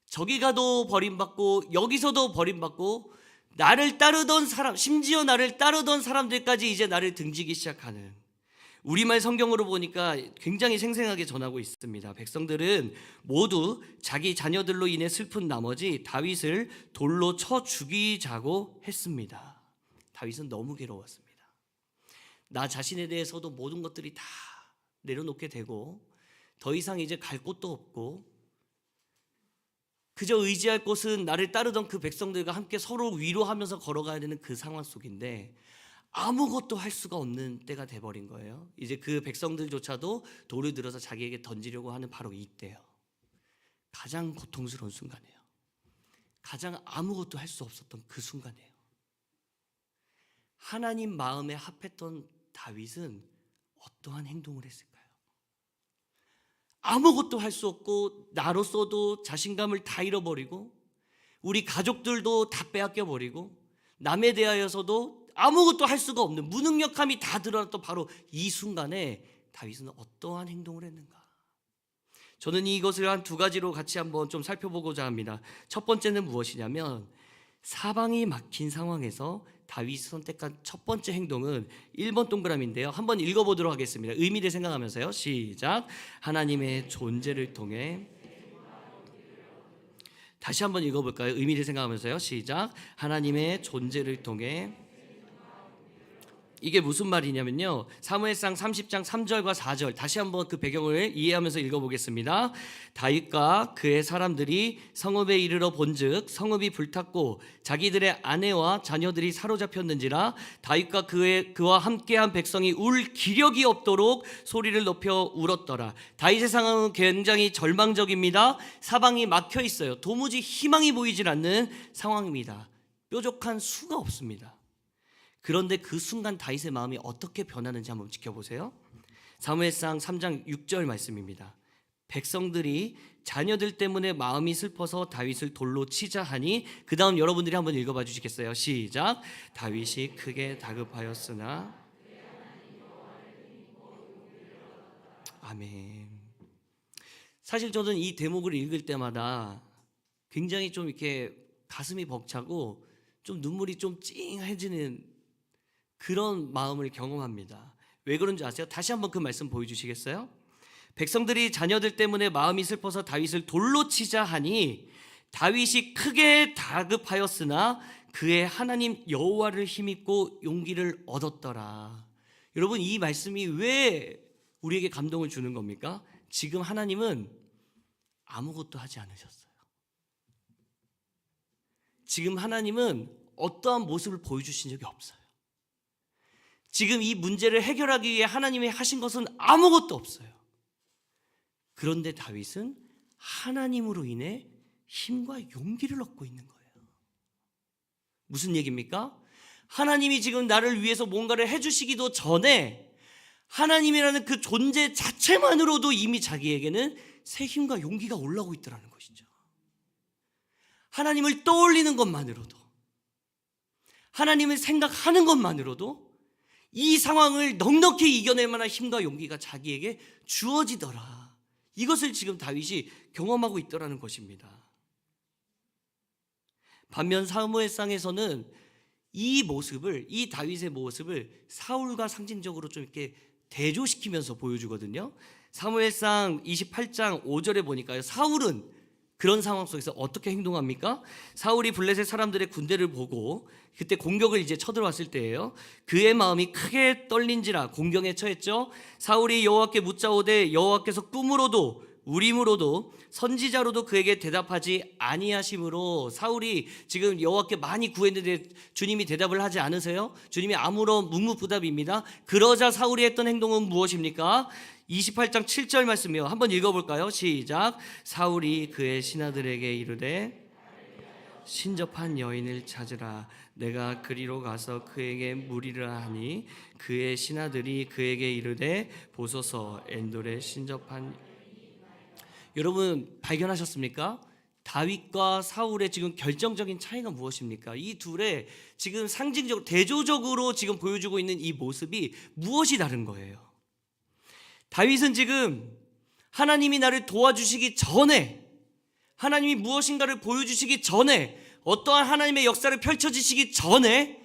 저기 가도 버림받고 여기서도 버림받고 나를 따르던 사람, 심지어 나를 따르던 사람들까지 이제 나를 등지기 시작하는, 우리말 성경으로 보니까 굉장히 생생하게 전하고 있습니다. 백성들은 모두 자기 자녀들로 인해 슬픈 나머지 다윗을 돌로 쳐 죽이자고 했습니다. 다윗은 너무 괴로웠습니다. 나 자신에 대해서도 모든 것들이 다 내려놓게 되고 더 이상 이제 갈 곳도 없고 그저 의지할 곳은 나를 따르던 그 백성들과 함께 서로 위로하면서 걸어가야 되는 그 상황 속인데 아무것도 할 수가 없는 때가 돼버린 거예요. 이제 그 백성들조차도 돌을 들어서 자기에게 던지려고 하는 바로 이때요. 가장 고통스러운 순간이에요. 가장 아무것도 할 수 없었던 그 순간이에요. 하나님 마음에 합했던 다윗은 어떠한 행동을 했을까요? 아무것도 할 수 없고 나로서도 자신감을 다 잃어버리고 우리 가족들도 다 빼앗겨버리고 남에 대하여서도 아무것도 할 수가 없는 무능력함이 다 드러났던 바로 이 순간에 다윗은 어떠한 행동을 했는가? 저는 이것을 한 두 가지로 같이 한번 좀 살펴보고자 합니다. 첫 번째는 무엇이냐면 사방이 막힌 상황에서 다윗이 선택한 첫 번째 행동은 1번 동그라미인데요. 한번 읽어보도록 하겠습니다. 의미를 생각하면서요. 시작. 하나님의 존재를 통해 다시 한번 읽어볼까요? 의미를 생각하면서요. 시작. 하나님의 존재를 통해 이게 무슨 말이냐면요. 사무엘상 30장 3절과 4절 다시 한번 그 배경을 이해하면서 읽어보겠습니다. 다윗과 그의 사람들이 성읍에 이르러 본즉 성읍이 불탔고 자기들의 아내와 자녀들이 사로잡혔는지라 다윗과 그와 함께한 백성이 울 기력이 없도록 소리를 높여 울었더라. 다윗의 상황은 굉장히 절망적입니다. 사방이 막혀 있어요. 도무지 희망이 보이질 않는 상황입니다. 뾰족한 수가 없습니다. 그런데 그 순간 다윗의 마음이 어떻게 변하는지 한번 지켜보세요. 사무엘상 3장 6절 말씀입니다. 백성들이 자녀들 때문에 마음이 슬퍼서 다윗을 돌로 치자 하니 그 다음 여러분들이 한번 읽어봐 주시겠어요? 시작. 다윗이 크게 다급하였으나 아멘. 사실 저는 이 대목을 읽을 때마다 굉장히 좀 이렇게 가슴이 벅차고 좀 눈물이 좀 찡해지는 그런 마음을 경험합니다. 왜 그런지 아세요? 다시 한번 그 말씀 보여주시겠어요? 백성들이 자녀들 때문에 마음이 슬퍼서 다윗을 돌로 치자 하니 다윗이 크게 다급하였으나 그의 하나님 여호와를 힘입고 용기를 얻었더라. 여러분, 이 말씀이 왜 우리에게 감동을 주는 겁니까? 지금 하나님은 아무것도 하지 않으셨어요. 지금 하나님은 어떠한 모습을 보여주신 적이 없어요. 지금 이 문제를 해결하기 위해 하나님이 하신 것은 아무것도 없어요. 그런데 다윗은 하나님으로 인해 힘과 용기를 얻고 있는 거예요. 무슨 얘기입니까? 하나님이 지금 나를 위해서 뭔가를 해주시기도 전에 하나님이라는 그 존재 자체만으로도 이미 자기에게는 새 힘과 용기가 올라오고 있다는 것이죠. 하나님을 떠올리는 것만으로도, 하나님을 생각하는 것만으로도 이 상황을 넉넉히 이겨낼 만한 힘과 용기가 자기에게 주어지더라. 이것을 지금 다윗이 경험하고 있더라는 것입니다. 반면 사무엘상에서는 이 다윗의 모습을 사울과 상징적으로 좀 이렇게 대조시키면서 보여주거든요. 사무엘상 28장 5절에 보니까요, 사울은 그런 상황 속에서 어떻게 행동합니까? 사울이 블레셋 사람들의 군대를 보고 그때 공격을 이제 쳐들어왔을 때예요. 그의 마음이 크게 떨린지라 공경에 처했죠. 사울이 여호와께 묻자오되 여호와께서 꿈으로도 우림으로도 선지자로도 그에게 대답하지 아니하심으로 사울이 지금 여호와께 많이 구했는데 주님이 대답을 하지 않으세요? 주님이 아무런 묵묵부답입니다. 그러자 사울이 했던 행동은 무엇입니까? 28장 7절 말씀이요. 한번 읽어볼까요? 시작. 사울이 그의 신하들에게 이르되 신접한 여인을 찾으라. 내가 그리로 가서 그에게 물으리라 하니 그의 신하들이 그에게 이르되 보소서 엔돌의 신접한. 여러분 발견하셨습니까? 다윗과 사울의 지금 결정적인 차이가 무엇입니까? 이 둘의 지금 상징적으로 대조적으로 지금 보여주고 있는 이 모습이 무엇이 다른 거예요? 다윗은 지금 하나님이 나를 도와주시기 전에, 하나님이 무엇인가를 보여주시기 전에, 어떠한 하나님의 역사를 펼쳐지시기 전에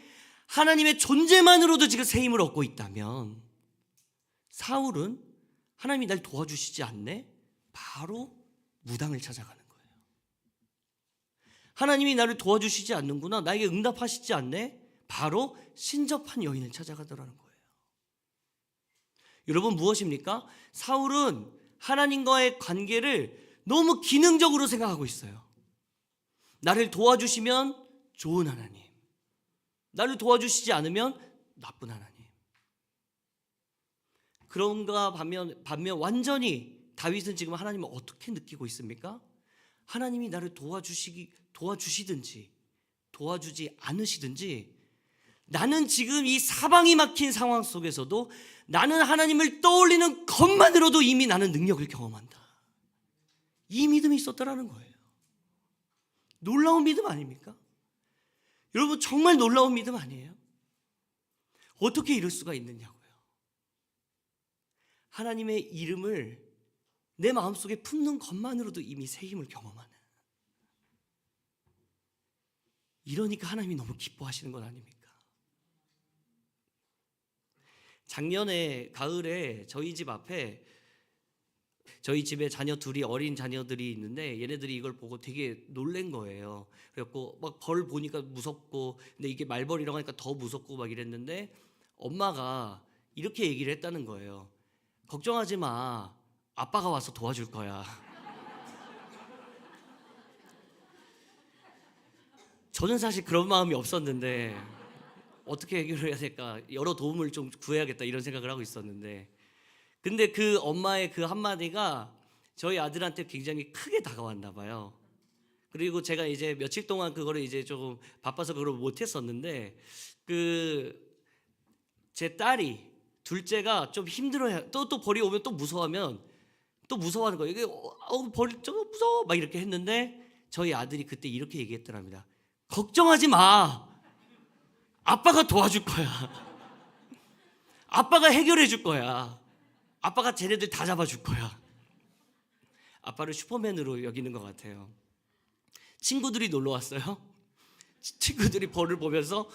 하나님의 존재만으로도 지금 새 힘을 얻고 있다면, 사울은 하나님이 날 도와주시지 않네? 바로 무당을 찾아가는 거예요. 하나님이 나를 도와주시지 않는구나, 나에게 응답하시지 않네? 바로 신접한 여인을 찾아가더라는 거예요. 여러분 무엇입니까? 사울은 하나님과의 관계를 너무 기능적으로 생각하고 있어요. 나를 도와주시면 좋은 하나님, 나를 도와주시지 않으면 나쁜 하나님. 그런가 반면 완전히 다윗은 지금 하나님을 어떻게 느끼고 있습니까? 하나님이 나를 도와주시든지 도와주지 않으시든지 나는 지금 이 사방이 막힌 상황 속에서도 나는 하나님을 떠올리는 것만으로도 이미 나는 능력을 경험한다. 이 믿음이 있었더라는 거예요. 놀라운 믿음 아닙니까? 여러분 정말 놀라운 믿음 아니에요? 어떻게 이럴 수가 있느냐고요. 하나님의 이름을 내 마음속에 품는 것만으로도 이미 새 힘을 경험하는, 이러니까 하나님이 너무 기뻐하시는 건 아닙니까? 작년에 가을에 저희 집 앞에 저희 집에 어린 자녀들이 있는데 얘네들이 이걸 보고 되게 놀란 거예요. 그래갖고 막 벌 보니까 무섭고, 근데 이게 말벌이라고 하니까 더 무섭고 막 이랬는데 엄마가 이렇게 얘기를 했다는 거예요. 걱정하지 마, 아빠가 와서 도와줄 거야. 저는 사실 그런 마음이 없었는데 어떻게 해결해야 될까, 여러 도움을 좀 구해야겠다 이런 생각을 하고 있었는데, 근데 그 엄마의 그 한마디가 저희 아들한테 굉장히 크게 다가왔나 봐요. 그리고 제가 이제 며칠 동안 그거를 이제 조금 바빠서 그걸 못했었는데, 제 딸이 둘째가 좀 힘들어해. 또 벌이 오면 또 무서워하면 또 무서워하는 거예요. 이게 벌 저거 무서워 막 이렇게 했는데 저희 아들이 그때 이렇게 얘기했더랍니다. 걱정하지 마, 아빠가 도와줄 거야. 아빠가 해결해 줄 거야. 아빠가 쟤네들 다 잡아줄 거야. 아빠를 슈퍼맨으로 여기는 것 같아요. 친구들이 놀러 왔어요. 친구들이 벌을 보면서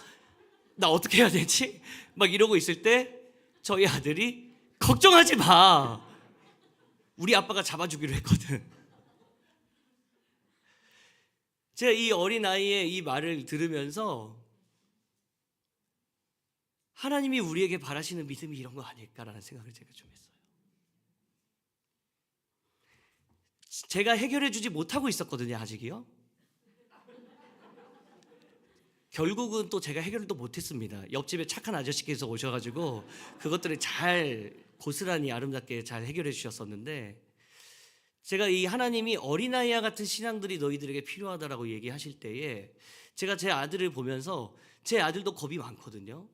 나 어떻게 해야 되지? 막 이러고 있을 때 저희 아들이 걱정하지 마, 우리 아빠가 잡아주기로 했거든. 제가 이 어린 아이의 이 말을 들으면서 하나님이 우리에게 바라시는 믿음이 이런 거 아닐까라는 생각을 제가 좀 했어요. 제가 해결해 주지 못하고 있었거든요, 아직이요. 결국은 또 제가 해결도 못했습니다. 옆집에 착한 아저씨께서 오셔가지고 그것들을 잘 고스란히 아름답게 잘 해결해 주셨었는데, 제가 이 하나님이 어린아이와 같은 신앙들이 너희들에게 필요하다라고 얘기하실 때에 제가 제 아들을 보면서, 제 아들도 겁이 많거든요.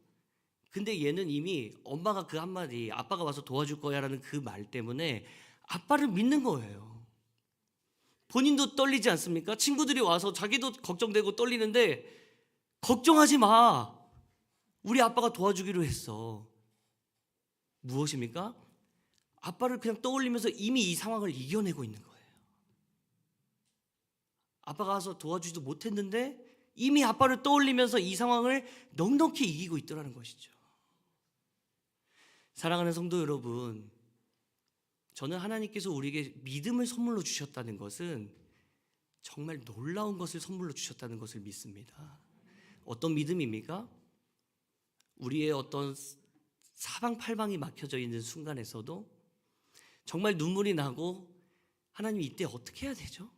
근데 얘는 이미 엄마가 그 한마디 아빠가 와서 도와줄 거야 라는 그 말 때문에 아빠를 믿는 거예요. 본인도 떨리지 않습니까? 친구들이 와서 자기도 걱정되고 떨리는데 걱정하지 마, 우리 아빠가 도와주기로 했어. 무엇입니까? 아빠를 그냥 떠올리면서 이미 이 상황을 이겨내고 있는 거예요. 아빠가 와서 도와주지도 못했는데 이미 아빠를 떠올리면서 이 상황을 넉넉히 이기고 있더라는 것이죠. 사랑하는 성도 여러분, 저는 하나님께서 우리에게 믿음을 선물로 주셨다는 것은 정말 놀라운 것을 선물로 주셨다는 것을 믿습니다. 어떤 믿음입니까? 우리의 어떤 사방팔방이 막혀져 있는 순간에서도 정말 눈물이 나고, 하나님 이때 어떻게 해야 되죠?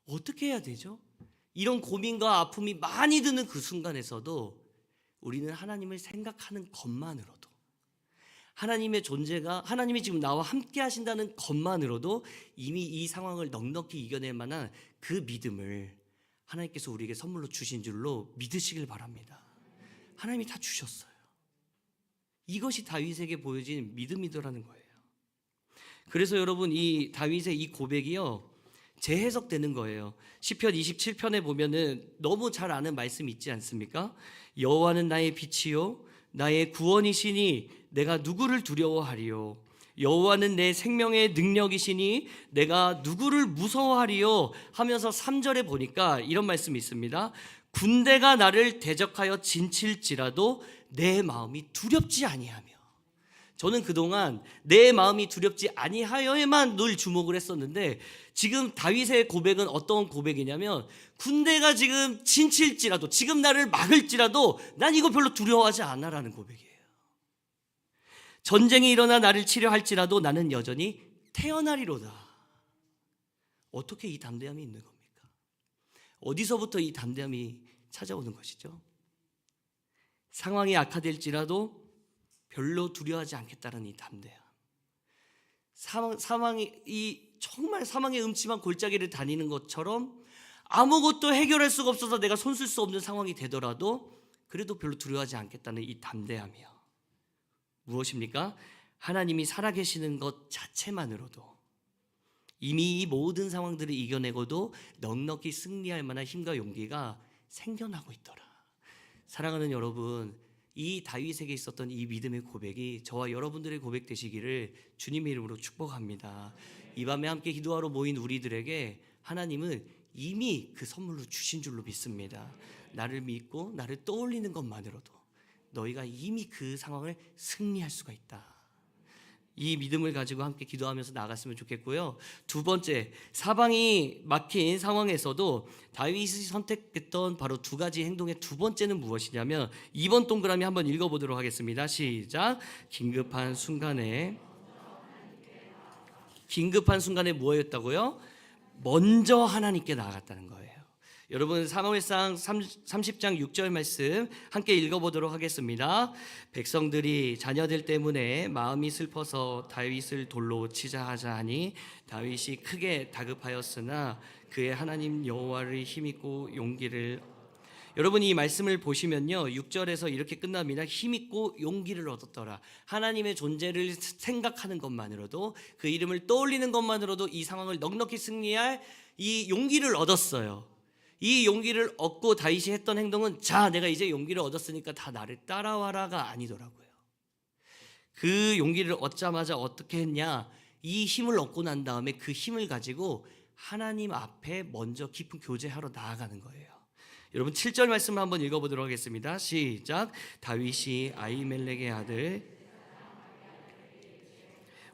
어떻게 해야 되죠? 이런 고민과 아픔이 많이 드는 그 순간에서도 우리는 하나님을 생각하는 것만으로도, 하나님의 존재가, 하나님이 지금 나와 함께 하신다는 것만으로도 이미 이 상황을 넉넉히 이겨낼 만한 그 믿음을 하나님께서 우리에게 선물로 주신 줄로 믿으시길 바랍니다. 하나님이 다 주셨어요. 이것이 다윗에게 보여진 믿음이더라는 거예요. 그래서 여러분, 이 다윗의 이 고백이요, 재해석되는 거예요. 시편 27편에 보면은 너무 잘 아는 말씀이 있지 않습니까? 여호와는 나의 빛이요 나의 구원이시니 내가 누구를 두려워하리요. 여호와는 내 생명의 능력이시니 내가 누구를 무서워하리요 하면서 3절에 보니까 이런 말씀이 있습니다. 군대가 나를 대적하여 진칠지라도 내 마음이 두렵지 아니하며. 저는 그동안 내 마음이 두렵지 아니하여에만 늘 주목을 했었는데, 지금 다윗의 고백은 어떤 고백이냐면, 군대가 지금 진칠지라도, 지금 나를 막을지라도 난 이거 별로 두려워하지 않아라는 고백이에요. 전쟁이 일어나 나를 치려 할지라도 나는 여전히 태어나리로다. 어떻게 이 담대함이 있는 겁니까? 어디서부터 이 담대함이 찾아오는 것이죠? 상황이 악화될지라도 별로 두려워하지 않겠다는 이 담대함. 정말 사망의 음침한 골짜기를 다니는 것처럼 아무것도 해결할 수가 없어서 내가 손쓸 수 없는 상황이 되더라도 그래도 별로 두려워하지 않겠다는 이 담대함이요. 무엇입니까? 하나님이 살아계시는 것 자체만으로도 이미 이 모든 상황들을 이겨내고도 넉넉히 승리할 만한 힘과 용기가 생겨나고 있더라. 사랑하는 여러분, 이 다윗에게 있었던 이 믿음의 고백이 저와 여러분들의 고백 되시기를 주님의 이름으로 축복합니다. 이 밤에 함께 기도하러 모인 우리들에게 하나님은 이미 그 선물로 주신 줄로 믿습니다. 나를 믿고 나를 떠올리는 것만으로도 너희가 이미 그 상황을 승리할 수가 있다. 이 믿음을 가지고 함께 기도하면서 나갔으면 좋겠고요. 두 번째, 사방이 막힌 상황에서도 다윗이 선택했던 바로 두 가지 행동의 두 번째는 무엇이냐면 2번 동그라미 한번 읽어보도록 하겠습니다. 시작. 긴급한 순간에 뭐였다고요? 먼저 하나님께 나아갔다는 거예요. 여러분 사무엘상 30장 6절 말씀 함께 읽어보도록 하겠습니다. 백성들이 자녀들 때문에 마음이 슬퍼서 다윗을 돌로 치자 하자 하니 다윗이 크게 다급하였으나 그의 하나님 여호와를 힘입고 용기를. 여러분 이 말씀을 보시면요 6절에서 이렇게 끝납니다. 힘입고 용기를 얻었더라. 하나님의 존재를 생각하는 것만으로도 그 이름을 떠올리는 것만으로도 이 상황을 넉넉히 승리할 이 용기를 얻었어요. 이 용기를 얻고 다윗이 했던 행동은 자 내가 이제 용기를 얻었으니까 다 나를 따라와라가 아니더라고요. 그 용기를 얻자마자 어떻게 했냐, 이 힘을 얻고 난 다음에 그 힘을 가지고 하나님 앞에 먼저 깊은 교제하러 나아가는 거예요. 여러분 7절 말씀을 한번 읽어보도록 하겠습니다. 시작. 다윗이 아히멜렉의 아들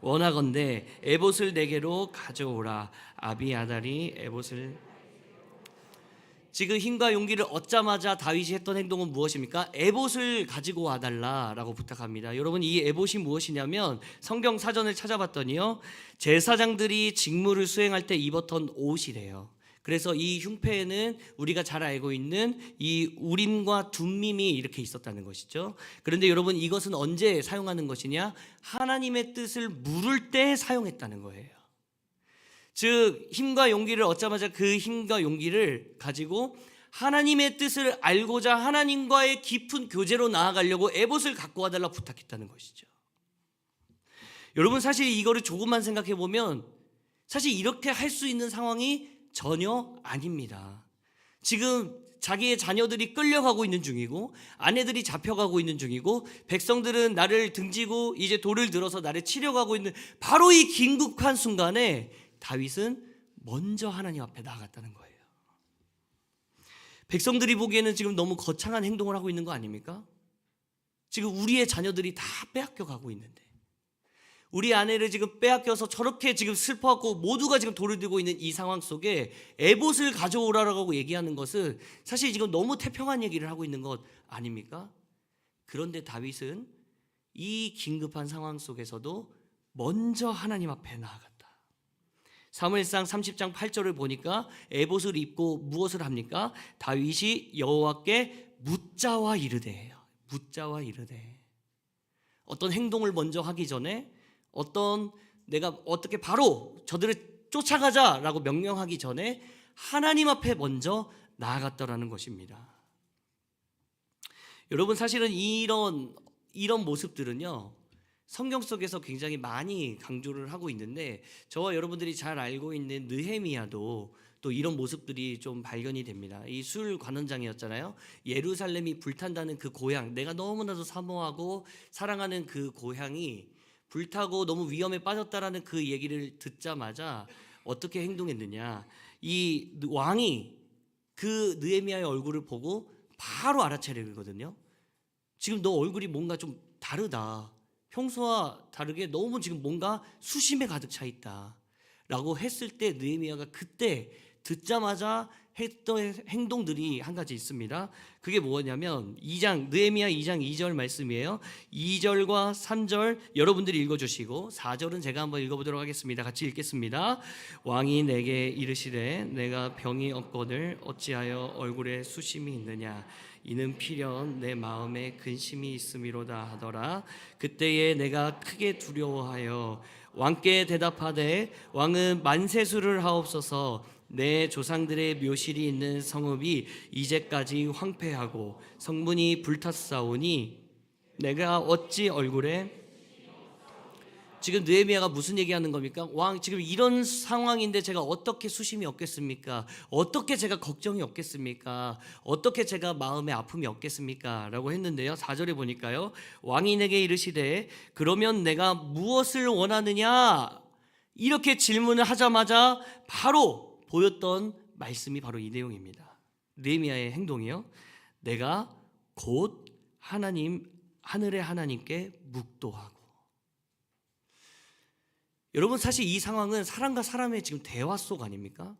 원하건대 에봇을 내게로 가져오라. 아비아달이 에봇을. 지금 힘과 용기를 얻자마자 다윗이 했던 행동은 무엇입니까? 에봇을 가지고 와달라라고 부탁합니다. 여러분 이 에봇이 무엇이냐면 성경 사전을 찾아봤더니요 제사장들이 직무를 수행할 때 입었던 옷이래요. 그래서 이 흉패에는 우리가 잘 알고 있는 이 우림과 둠밈이 이렇게 있었다는 것이죠. 그런데 여러분 이것은 언제 사용하는 것이냐? 하나님의 뜻을 물을 때 사용했다는 거예요. 즉 힘과 용기를 얻자마자 그 힘과 용기를 가지고 하나님의 뜻을 알고자 하나님과의 깊은 교제로 나아가려고 에봇을 갖고 와달라 부탁했다는 것이죠. 여러분 사실 이거를 조금만 생각해 보면 사실 이렇게 할 수 있는 상황이 전혀 아닙니다. 지금 자기의 자녀들이 끌려가고 있는 중이고 아내들이 잡혀가고 있는 중이고 백성들은 나를 등지고 이제 돌을 들어서 나를 치려가고 있는 바로 이 긴급한 순간에 다윗은 먼저 하나님 앞에 나아갔다는 거예요. 백성들이 보기에는 지금 너무 거창한 행동을 하고 있는 거 아닙니까? 지금 우리의 자녀들이 다 빼앗겨 가고 있는데 우리 아내를 지금 빼앗겨서 저렇게 지금 슬퍼하고 모두가 지금 돌을 들고 있는 이 상황 속에 에봇을 가져오라라고 얘기하는 것은 사실 지금 너무 태평한 얘기를 하고 있는 것 아닙니까? 그런데 다윗은 이 긴급한 상황 속에서도 먼저 하나님 앞에 나아갔다. 사무엘상 30장 8절을 보니까 에봇을 입고 무엇을 합니까? 다윗이 여호와께 묻자와 이르되예요. 묻자와 이르되. 어떤 행동을 먼저 하기 전에 내가 어떻게 바로 저들을 쫓아가자라고 명령하기 전에 하나님 앞에 먼저 나아갔다라는 것입니다. 여러분 사실은 이런 모습들은요 성경 속에서 굉장히 많이 강조를 하고 있는데 저와 여러분들이 잘 알고 있는 느헤미야도 또 이런 모습들이 좀 발견이 됩니다. 이 술 관원장이었잖아요. 예루살렘이 불탄다는 그 고향, 내가 너무나도 사모하고 사랑하는 그 고향이 불타고 너무 위험에 빠졌다라는 그 얘기를 듣자마자 어떻게 행동했느냐, 이 왕이 그 느헤미야의 얼굴을 보고 바로 알아차리거든요. 지금 너 얼굴이 뭔가 좀 다르다, 평소와 다르게 너무 지금 뭔가 수심에 가득 차 있다 라고 했을 때 느헤미야가 그때 듣자마자 했던 행동들이 한 가지 있습니다. 그게 뭐냐면 느헤미야 2장 2절 말씀이에요. 2절과 3절 여러분들이 읽어주시고 4절은 제가 한번 읽어보도록 하겠습니다. 같이 읽겠습니다. 왕이 내게 이르시되 내가 병이 없거늘 어찌하여 얼굴에 수심이 있느냐. 이는 필연 내 마음에 근심이 있음이로다 하더라. 그때에 내가 크게 두려워하여 왕께 대답하되 왕은 만세수를 하옵소서. 내 조상들의 묘실이 있는 성읍이 이제까지 황폐하고 성문이 불탔사오니 내가 어찌 얼굴에 지금 느헤미야가 무슨 얘기하는 겁니까? 왕 지금 이런 상황인데 제가 어떻게 수심이 없겠습니까? 어떻게 제가 걱정이 없겠습니까? 어떻게 제가 마음에 아픔이 없겠습니까? 라고 했는데요. 4절에 보니까요. 왕이 내게 이르시되 그러면 내가 무엇을 원하느냐? 이렇게 질문을 하자마자 바로 보였던 말씀이 바로 이 내용입니다. 느헤미야의 행동이요. 내가 곧 하늘의 하나님께 묵도하고. 여러분 사실 이 상황은 사람과 사람의 지금 대화 속 아닙니까?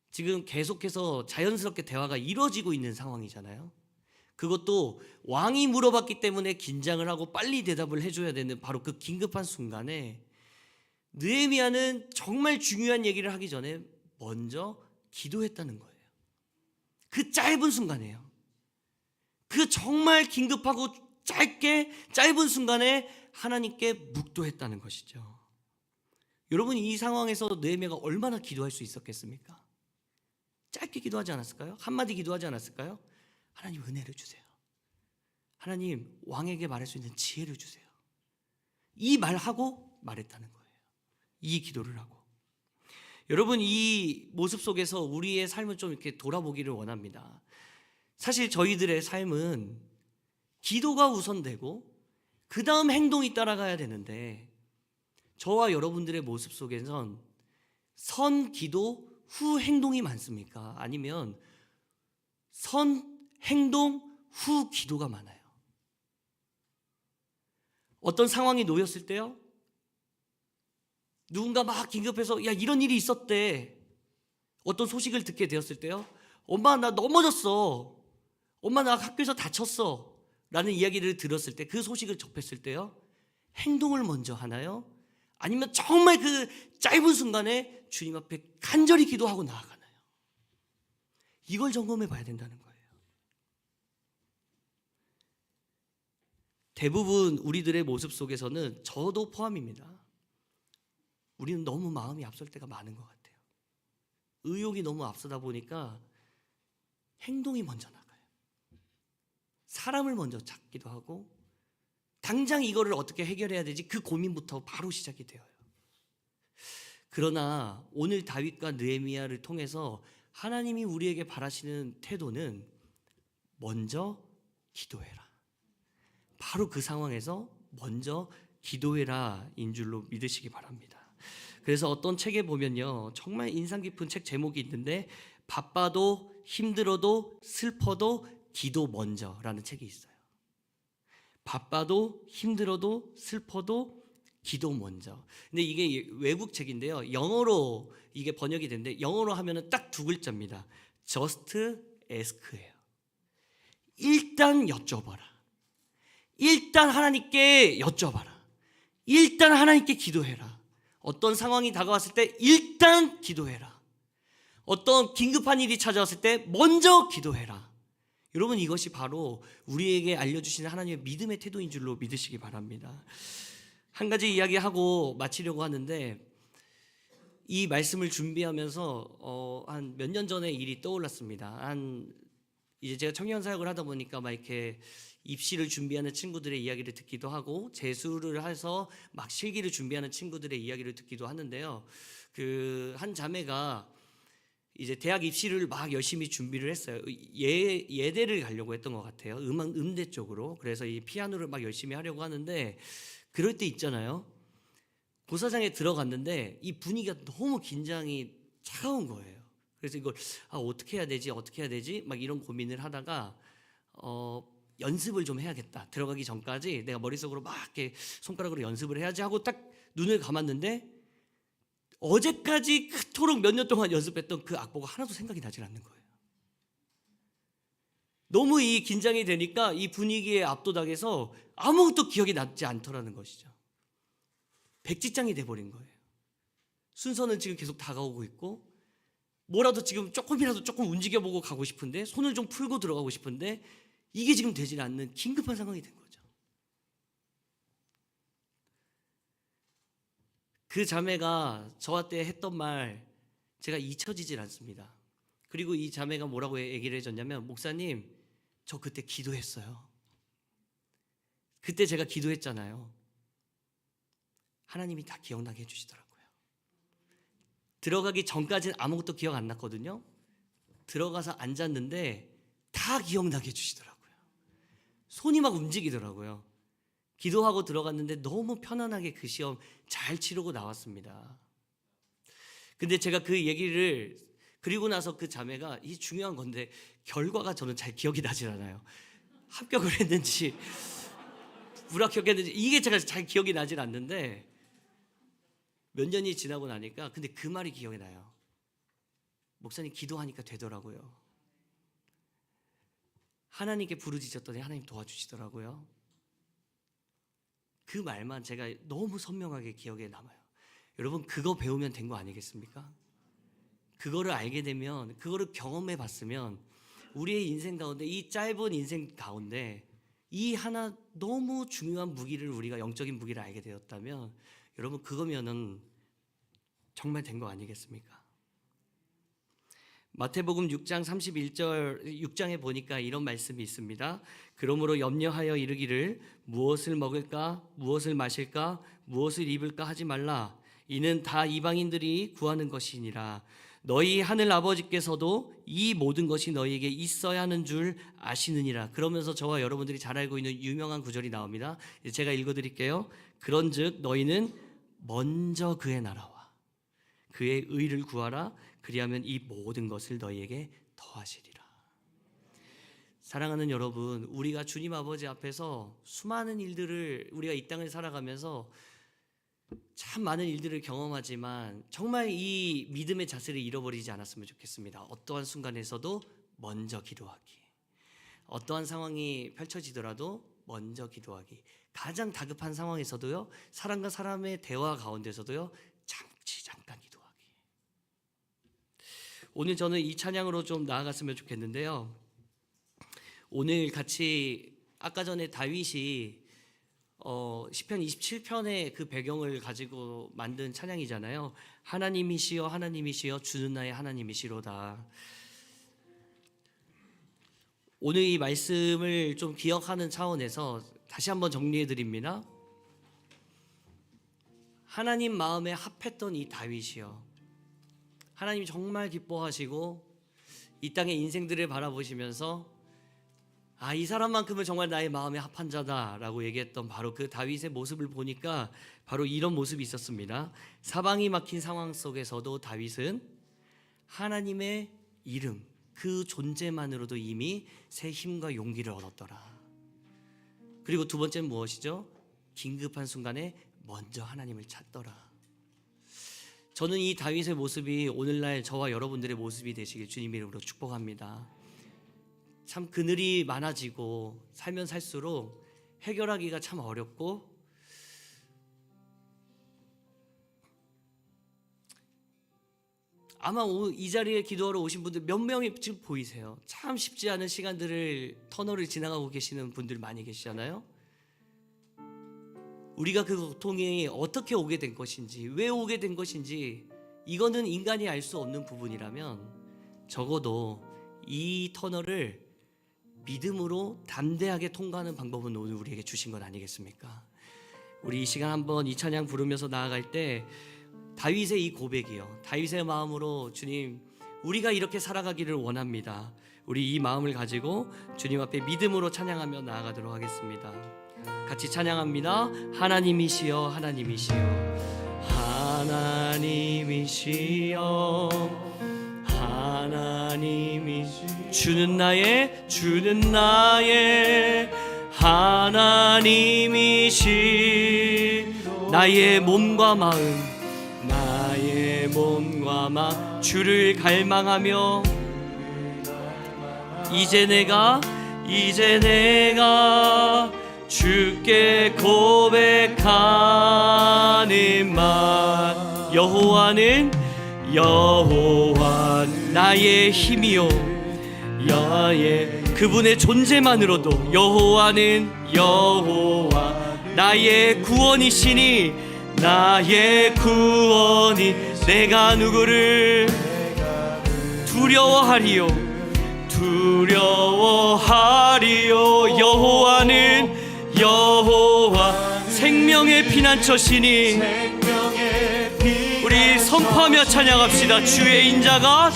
지금 계속해서 자연스럽게 대화가 이루어지고 있는 상황이잖아요. 그것도 왕이 물어봤기 때문에 긴장을 하고 빨리 대답을 해줘야 되는 바로 그 긴급한 순간에 느헤미야는 정말 중요한 얘기를 하기 전에 먼저 기도했다는 거예요. 그 짧은 순간에요. 그 정말 긴급하고 짧은 순간에 하나님께 묵도했다는 것이죠. 여러분 이 상황에서 느헤미야가 얼마나 기도할 수 있었겠습니까? 짧게 기도하지 않았을까요? 한마디 기도하지 않았을까요? 하나님 은혜를 주세요. 하나님 왕에게 말할 수 있는 지혜를 주세요. 이 말하고 말했다는 거예요. 이 기도를 하고. 여러분 이 모습 속에서 우리의 삶을 좀 이렇게 돌아보기를 원합니다. 사실 저희들의 삶은 기도가 우선되고 그 다음 행동이 따라가야 되는데 저와 여러분들의 모습 속에선 선 기도 후 행동이 많습니까? 아니면 선 행동 후 기도가 많아요? 어떤 상황이 놓였을 때요? 누군가 막 긴급해서 야 이런 일이 있었대. 어떤 소식을 듣게 되었을 때요? 엄마 나 넘어졌어. 엄마 나 학교에서 다쳤어. 라는 이야기를 들었을 때 그 소식을 접했을 때요? 행동을 먼저 하나요? 아니면 정말 그 짧은 순간에 주님 앞에 간절히 기도하고 나아가나요? 이걸 점검해 봐야 된다는 거예요. 대부분 우리들의 모습 속에서는 저도 포함입니다. 우리는 너무 마음이 앞설 때가 많은 것 같아요. 의욕이 너무 앞서다 보니까 행동이 먼저 나가요. 사람을 먼저 찾기도 하고 당장 이거를 어떻게 해결해야 되지? 그 고민부터 바로 시작이 되어요. 그러나 오늘 다윗과 느헤미야를 통해서 하나님이 우리에게 바라시는 태도는 먼저 기도해라. 바로 그 상황에서 먼저 기도해라 인 줄로 믿으시기 바랍니다. 그래서 어떤 책에 보면요 정말 인상 깊은 책 제목이 있는데 바빠도 힘들어도 슬퍼도 기도 먼저라는 책이 있어요. 바빠도 힘들어도 슬퍼도 기도 먼저. 근데 이게 외국 책인데요. 영어로 이게 번역이 됐는데 영어로 하면은 딱 두 글자입니다. Just ask예요. 일단 여쭤봐라. 일단 하나님께 여쭤봐라. 일단 하나님께 기도해라. 어떤 상황이 다가왔을 때 일단 기도해라. 어떤 긴급한 일이 찾아왔을 때 먼저 기도해라. 여러분 이것이 바로 우리에게 알려주시는 하나님의 믿음의 태도인 줄로 믿으시기 바랍니다. 한 가지 이야기하고 마치려고 하는데 이 말씀을 준비하면서 한 몇 년 전의 일이 떠올랐습니다. 이제 제가 청년 사역을 하다 보니까 막 이렇게 입시를 준비하는 친구들의 이야기를 듣기도 하고 재수를 해서 막 실기를 준비하는 친구들의 이야기를 듣기도 하는데요. 그 한 자매가 이제 대학 입시를 막 열심히 준비를 했어요. 예대를 가려고 했던 것 같아요. 음대 쪽으로. 그래서 이 피아노를 막 열심히 하려고 하는데 그럴 때 있잖아요. 고사장에 들어갔는데 이 분위기가 너무 긴장이 차가운 거예요. 그래서 이걸 어떻게 해야 되지 막 이런 고민을 하다가 연습을 좀 해야겠다. 들어가기 전까지 내가 머릿속으로 막 이렇게 손가락으로 연습을 해야지 하고 딱 눈을 감았는데 어제까지 그토록 몇 년 동안 연습했던 그 악보가 하나도 생각이 나질 않는 거예요. 너무 이 긴장이 되니까 이 분위기에 압도당해서 아무것도 기억이 나지 않더라는 것이죠. 백지장이 돼버린 거예요. 순서는 지금 계속 다가오고 있고 뭐라도 지금 조금 움직여보고 가고 싶은데 손을 좀 풀고 들어가고 싶은데 이게 지금 되질 않는 긴급한 상황이 된 거죠. 그 자매가 저한테 했던 말 제가 잊혀지질 않습니다. 그리고 이 자매가 뭐라고 얘기를 해줬냐면, 목사님, 저 그때 기도했어요. 그때 제가 기도했잖아요. 하나님이 다 기억나게 해주시더라고요. 들어가기 전까지는 아무것도 기억 안 났거든요. 들어가서 앉았는데 다 기억나게 해주시더라고요. 손이 막 움직이더라고요. 기도하고 들어갔는데 너무 편안하게 그 시험 잘 치르고 나왔습니다. 근데 제가 그 얘기를 그리고 나서 그 자매가, 이 중요한 건데 결과가 저는 잘 기억이 나질 않아요. 합격을 했는지 불합격했는지 이게 제가 잘 기억이 나질 않는데, 몇 년이 지나고 나니까 근데 그 말이 기억이 나요. 목사님, 기도하니까 되더라고요. 하나님께 부르짖었더니 하나님 도와주시더라고요. 그 말만 제가 너무 선명하게 기억에 남아요. 여러분, 그거 배우면 된 거 아니겠습니까? 그거를 알게 되면, 그거를 경험해 봤으면, 우리의 인생 가운데, 이 짧은 인생 가운데 이 하나 너무 중요한 무기를, 우리가 영적인 무기를 알게 되었다면, 여러분, 그거면은 정말 된 거 아니겠습니까? 마태복음 6장 31절 6장에 보니까 이런 말씀이 있습니다. 그러므로 염려하여 이르기를 무엇을 먹을까, 무엇을 마실까, 무엇을 입을까 하지 말라. 이는 다 이방인들이 구하는 것이니라. 너희 하늘 아버지께서도 이 모든 것이 너희에게 있어야 하는 줄 아시느니라. 그러면서 저와 여러분들이 잘 알고 있는 유명한 구절이 나옵니다. 제가 읽어드릴게요. 그런즉 너희는 먼저 그의 나라와 그의 의를 구하라. 그리하면 이 모든 것을 너희에게 더하시리라. 사랑하는 여러분, 우리가 주님 아버지 앞에서 수많은 일들을, 우리가 이 땅을 살아가면서 참 많은 일들을 경험하지만 정말 이 믿음의 자세를 잃어버리지 않았으면 좋겠습니다. 어떠한 순간에서도 먼저 기도하기, 어떠한 상황이 펼쳐지더라도 먼저 기도하기, 가장 다급한 상황에서도요, 사람과 사람의 대화 가운데서도요, 잠깐 기도하기. 오늘 저는 이 찬양으로 좀 나아갔으면 좋겠는데요. 오늘 같이 아까 전에 다윗이 시편 27편의 그 배경을 가지고 만든 찬양이잖아요. 하나님이시여 하나님이시여 주는 나의 하나님이시로다. 오늘 이 말씀을 좀 기억하는 차원에서 다시 한번 정리해 드립니다. 하나님 마음에 합했던 이 다윗이요, 하나님 정말 기뻐하시고 이 땅의 인생들을 바라보시면서 이 사람만큼은 정말 나의 마음에 합한 자다라고 얘기했던 바로 그 다윗의 모습을 보니까 바로 이런 모습이 있었습니다. 사방이 막힌 상황 속에서도 다윗은 하나님의 이름, 그 존재만으로도 이미 새 힘과 용기를 얻었더라. 그리고 두 번째는 무엇이죠? 긴급한 순간에 먼저 하나님을 찾더라. 저는 이 다윗의 모습이 오늘날 저와 여러분들의 모습이 되시길 주님의 이름으로 축복합니다. 참 그늘이 많아지고 살면 살수록 해결하기가 참 어렵고, 아마 이 자리에 기도하러 오신 분들 몇 명이 지금 보이세요. 참 쉽지 않은 시간들을, 터널을 지나가고 계시는 분들 많이 계시잖아요. 우리가 그 고통이 어떻게 오게 된 것인지, 왜 오게 된 것인지, 이거는 인간이 알 수 없는 부분이라면 적어도 이 터널을 믿음으로 담대하게 통과하는 방법은 오늘 우리에게 주신 것 아니겠습니까? 우리 이 시간 한번 이 찬양 부르면서 나아갈 때 다윗의 이 고백이요, 다윗의 마음으로 주님, 우리가 이렇게 살아가기를 원합니다. 우리 이 마음을 가지고 주님 앞에 믿음으로 찬양하며 나아가도록 하겠습니다. 같이 찬양합니다. 하나님이시여 하나님이시여 하나님이시여 하나님이시여 주는 나의 하나님이시 나의 몸과 마음 주를 갈망하며 이제 내가 주께 고백하는 말 여호와 나의 힘이요 그분의 존재만으로도 여호와는 여호와 나의 구원이시니 나의 구원이 내가 누구를 두려워하리요 두려워하리요 여호와는 여호와 생명의 피난처시니 우리 선포하며 찬양합시다. 주의 인자가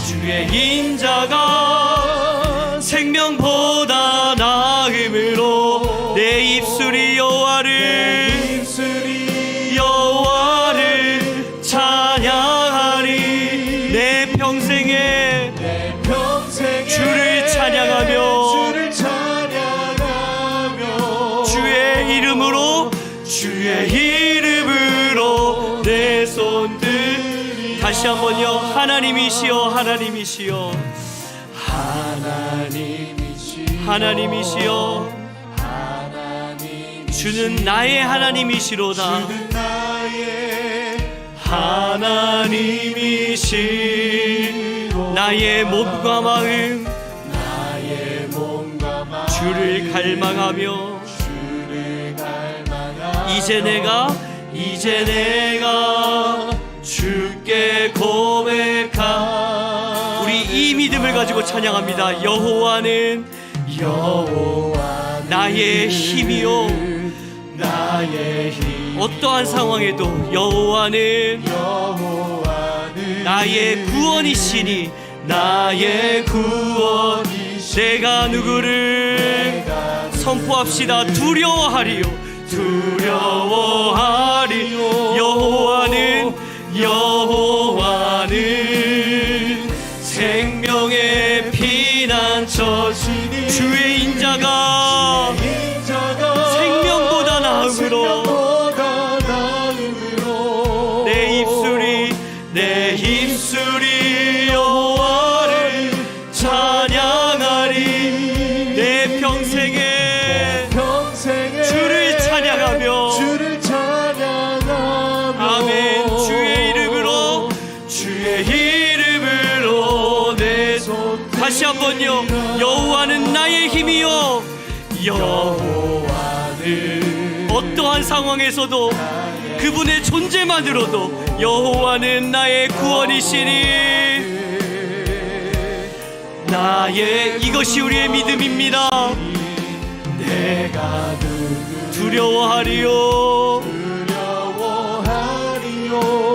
생명보다 나음으로 내 입술이 여호와를 찬양하리 내 평생에 주를 찬양하며 주의 이름으로 내 손들 다시 한번요. 하나님이시여 주는 나의 하나님이시로다. 나의 몸과 마음 주를 갈망하며 이제 내가 주께 고백하 우리 이 믿음을 가지고 찬양합니다. 여호와는 나의 힘이요 어떠한 상황에도 여호와는 나의 구원이시니 내가 누구를 선포합시다. 두려워하리요 여호와는 생명의 피난처시니 주의 인자가 생명보다 나음으로 내 입술이 여호와를 찬양하리 내 평생에 주를 찬양하며 아멘. 주의 이름으로 내 손 다시 한번요. 여호와는 나의 힘이요 여호와는 어떠한 상황에서도 그분의 존재만으로도 여호와는 나의 구원이시니 이것이 우리의 믿음입니다. 내가 두려워하리요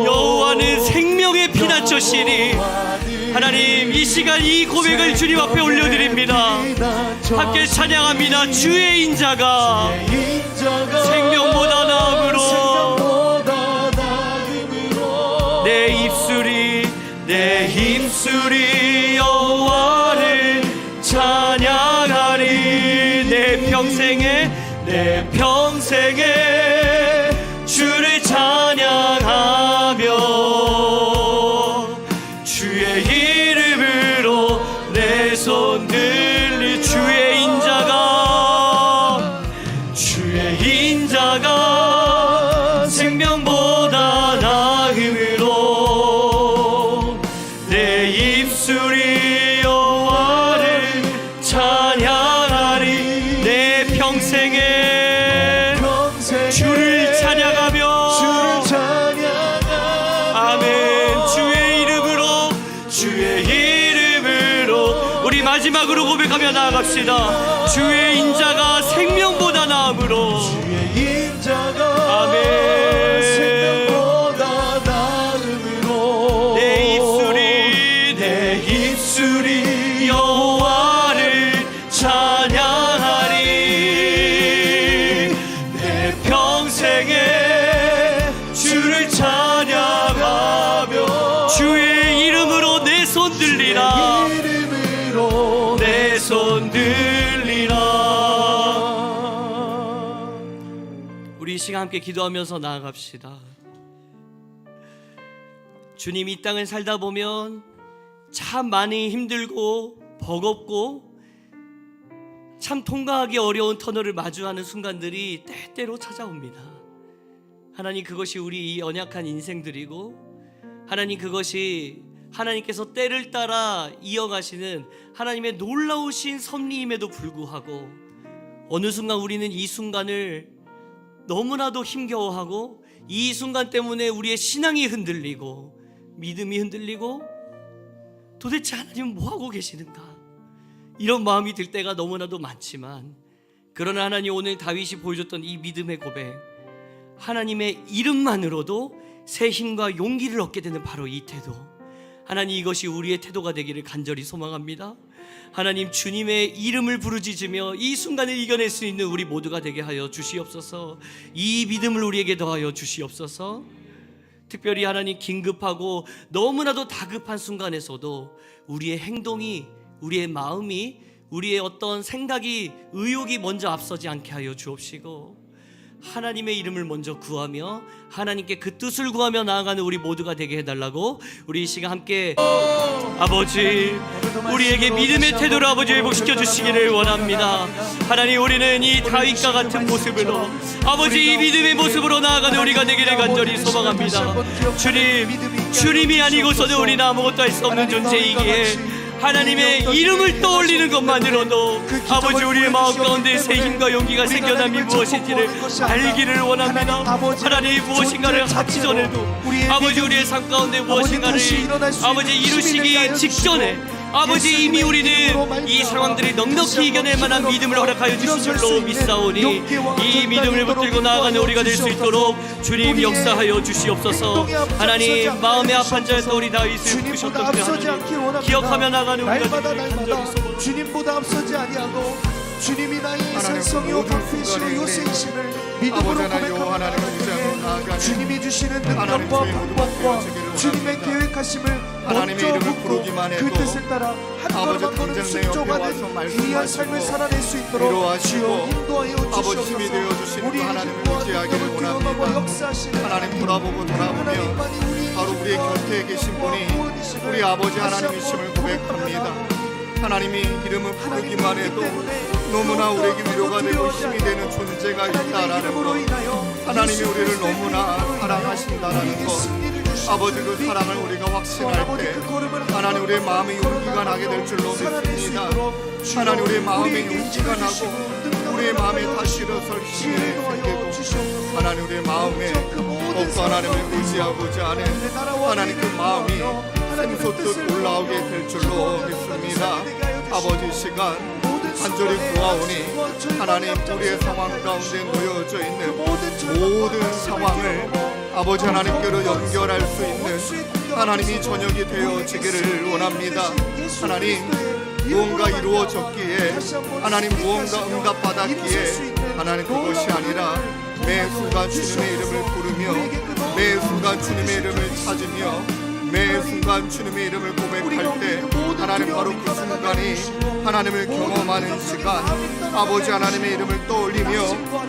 여호와는 생명의 피난처시니 하나님 이 시간 이 고백을 주님 앞에 올려드립니다. 함께 찬양합니다. 주의 인자가 생명보다 나음으로 내 입술이 여호와를 찬양하리 내 평생에 주를 찬양하며 주의 이름으로 내 손 들리 주의 인자가 생명보다 나음으로 내 입술이 여호와를 찬양하리 내 평생에 주를 찬양하며 아멘. 주의 이름으로 우리 마지막으로 고백하며 나아갑시다. 주의 인자가 생명보다 나음으로 아멘. 내 입술이 여호와를 찬양하리 내 평생에 주를 찬양하며 주의 이름으로 내 손 들리라 우리 이 시간 함께 기도하면서 나아갑시다. 주님, 이 땅을 살다 보면 참 많이 힘들고 버겁고 참 통과하기 어려운 터널을 마주하는 순간들이 때때로 찾아옵니다. 하나님, 그것이 우리 이 연약한 인생들이고 하나님, 그것이 하나님께서 때를 따라 이어가시는 하나님의 놀라우신 섭리임에도 불구하고 어느 순간 우리는 이 순간을 너무나도 힘겨워하고 이 순간 때문에 우리의 신앙이 흔들리고 믿음이 흔들리고 도대체 하나님은 뭐하고 계시는가 이런 마음이 들 때가 너무나도 많지만, 그러나 하나님 오늘 다윗이 보여줬던 이 믿음의 고백, 하나님의 이름만으로도 새 힘과 용기를 얻게 되는 바로 이 태도, 하나님 이것이 우리의 태도가 되기를 간절히 소망합니다. 하나님 주님의 이름을 부르짖으며 이 순간을 이겨낼 수 있는 우리 모두가 되게 하여 주시옵소서. 이 믿음을 우리에게 더하여 주시옵소서. 특별히 하나님 긴급하고 너무나도 다급한 순간에서도 우리의 행동이, 우리의 마음이, 우리의 어떤 생각이, 의욕이 먼저 앞서지 않게 하여 주옵시고, 하나님의 이름을 먼저 구하며 하나님께 그 뜻을 구하며 나아가는 우리 모두가 되게 해달라고 우리 이 시간 함께 아버지 우리에게 믿음의 태도를 아버지 회복시켜 주시기를 원합니다. 하나님 우리는 이 다윗과 같은 모습으로 아버지 이 믿음의 모습으로 나아가는 우리가 되기를 간절히 소망합니다. 주님이 아니고서는 우리는 아무것도 할 수 없는 존재이기에 하나님의 이름을 떠올리는 것만으로도 아버지 우리의 마음 가운데 새 힘과 용기가 생겨남이 무엇인지를 알기를 원합니다. 하나님이 무엇인가를 하기 전에도 아버지 우리의 삶 가운데 무엇인가를 아버지 이루시기 직전에 아버지 이미 우리는 이 상황들을 넉넉히 이겨낼 만한 믿음을 허락하여 주신 줄로 믿사오니 이 믿음을 붙들고 나아가는 우리가 될 수 있도록 주님 역사하여 주시옵소서. 하나님 마음의 아픈 자였던 우리 다윗을 부르셨던 그 하나님 기억하며 나가는 우리가 되기를 간절히 소망합니다. 주님보다 앞서지 아니하고 주님이 나의 산성이요 방패시요 요새이심을 믿음으로 고백합니다. 주님이 주시는 능력과 방법과 주님의 계획하심을 먼저 묻고 그 뜻을 따라 한 걸음 한 걸음 순종하는 귀한 삶을 살아낼 수 있도록 주여 인도하여 주시옵소서. 우리의 기뻐하는 기쁨을 경험하고 역사하시는 하나님 돌아보고 돌아보며 바로 우리의 곁에 계신 분이 우리 아버지 하나님이심을 고백합니다. 하나님이 이름을 부르기만 해도 너무나 우리에게 위로가 되고 힘이 되는 존재가 있다라는 것, 하나님이 우리를 너무나 사랑하신다라는 것, 아버지 그 사랑을 우리가 확신할 때 하나님 우리의 마음에 용기가 나게 될 줄로 믿습니다. 하나님 우리의 마음에 용기가 나고 우리의 마음에 다시 일어설 힘이 생기고 하나님 우리의 마음에 더욱더 하나님을 의지하고자 하는 하나님 그 마음이 샘솟듯 올라오게 될 줄로 믿습니다. 아버지 시간 간절히 구하오니 하나님 우리의 상황 가운데 놓여져 있는 모든 상황을 아버지 하나님께로 연결할 수 있는 하나님이 저녁이 되어지기를 원합니다. 하나님 무언가 이루어졌기에 하나님 무언가 응답받았기에 하나님 그것이 아니라 매 순간 주님의 이름을 부르며 매 순간 주님의 이름을 찾으며 매 순간 주님의 이름을 고백할 때 하나님 바로 그 순간이 하나님을 경험하는 시간, 아버지 하나님의 이름을 떠올리며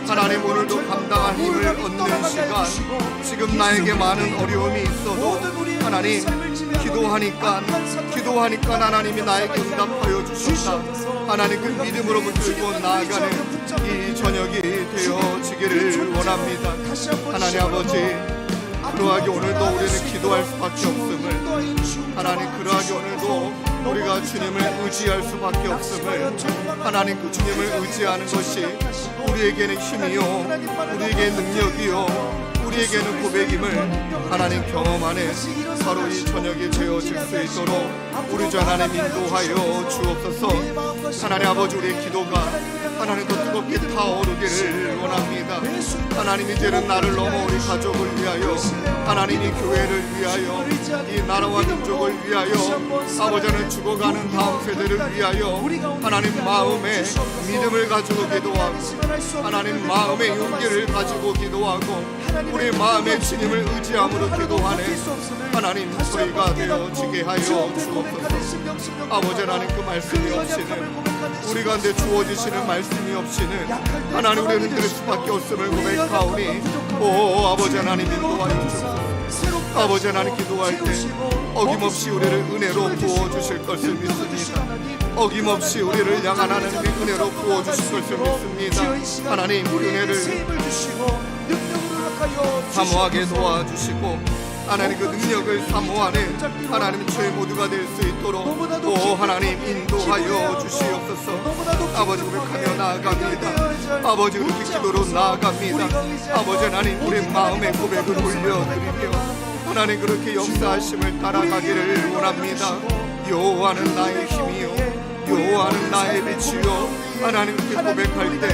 하나님 오늘도 감당할 힘을 얻는 시간, 지금 나에게 많은 어려움이 있어도 하나님 기도하니까 하나님이 나에게 응답하여 주신다. 하나님 그 믿음으로 붙들고 나아가는 이 저녁이 되어지기를 원합니다. 하나님 아버지 그러하게 오늘도 우리는 기도할 수밖에 없음을, 하나님 그러하게 오늘도 우리가 주님을 의지할 수밖에 없음을, 하나님 그 주님을 의지하는 것이 우리에게는 힘이요 우리에게 능력이요 우리에게는 고백임을 하나님 경험하는 바로 이 저녁이 되어질 수 있도록 우리 주 하나님 인도하여 주옵소서. 하나님 아버지 우리의 기도가 하나님 더 뜨겁게 타오르기를 원합니다. 하나님 이제는 나를 넘어 우리 가족을 위하여 하나님이 교회를 위하여 이 나라와 민족을 위하여 아버지는 죽어가는 다음 세대를 위하여 하나님 마음에 믿음을 가지고 기도하고 하나님 마음의 용기를 가지고 기도하고 우리 마음의 주님을 의지함으로 기도하는 하나님 저희가 되어지게 하여 주옵소서. 아버지 하나님 그 말씀이 없이는 우리 가운데 주어지시는 말씀이 없이는 하나님 우리는 흔들 수밖에 없음을 고백하오니 오 아버지 하나님 인도하여 주옵소서. 아버지 하나님 기도할 때 어김없이 우리를 은혜로 부어주실 것을 믿습니다. 어김없이 우리를 향한 하나님의 은혜로 부어주실 것을 믿습니다. 하나님 은혜를 사모하게 도와주시고 하나님 그 능력을 사모하는 하나님 저희 모두가 될 수 있도록 오 하나님 인도하여 주시옵소서. 아버지 고백하며 나아갑니다. 아버지 그렇게 기도로 나아갑니다. 아버지 하나님 우리 마음의 고백을 올려드리며 하나님 그렇게 역사하심을 따라가기를 원합니다. 여호와는 나의 힘이요 여호와는 나의 빛이요. 하나님 그렇게 고백할 때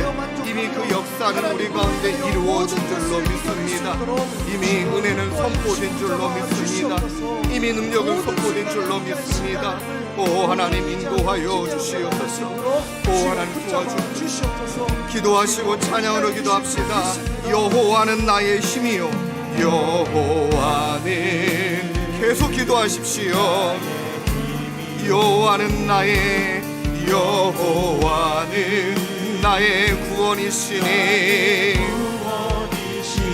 이미 그 역사는 우리 가운데 이루어진 줄로 믿습니다. 이미 은혜는 선포된 줄로 믿습니다. 이미 능력은 선포된 줄로 믿습니다. 오 하나님 인도하여 주시옵소서. 오 하나님 도와주시옵소서. 기도하시고 찬양으로 기도합시다. 여호와는 나의 힘이요 여호와는 계속 기도하십시오. 여호와는 나의 여호와는 나의 구원이시니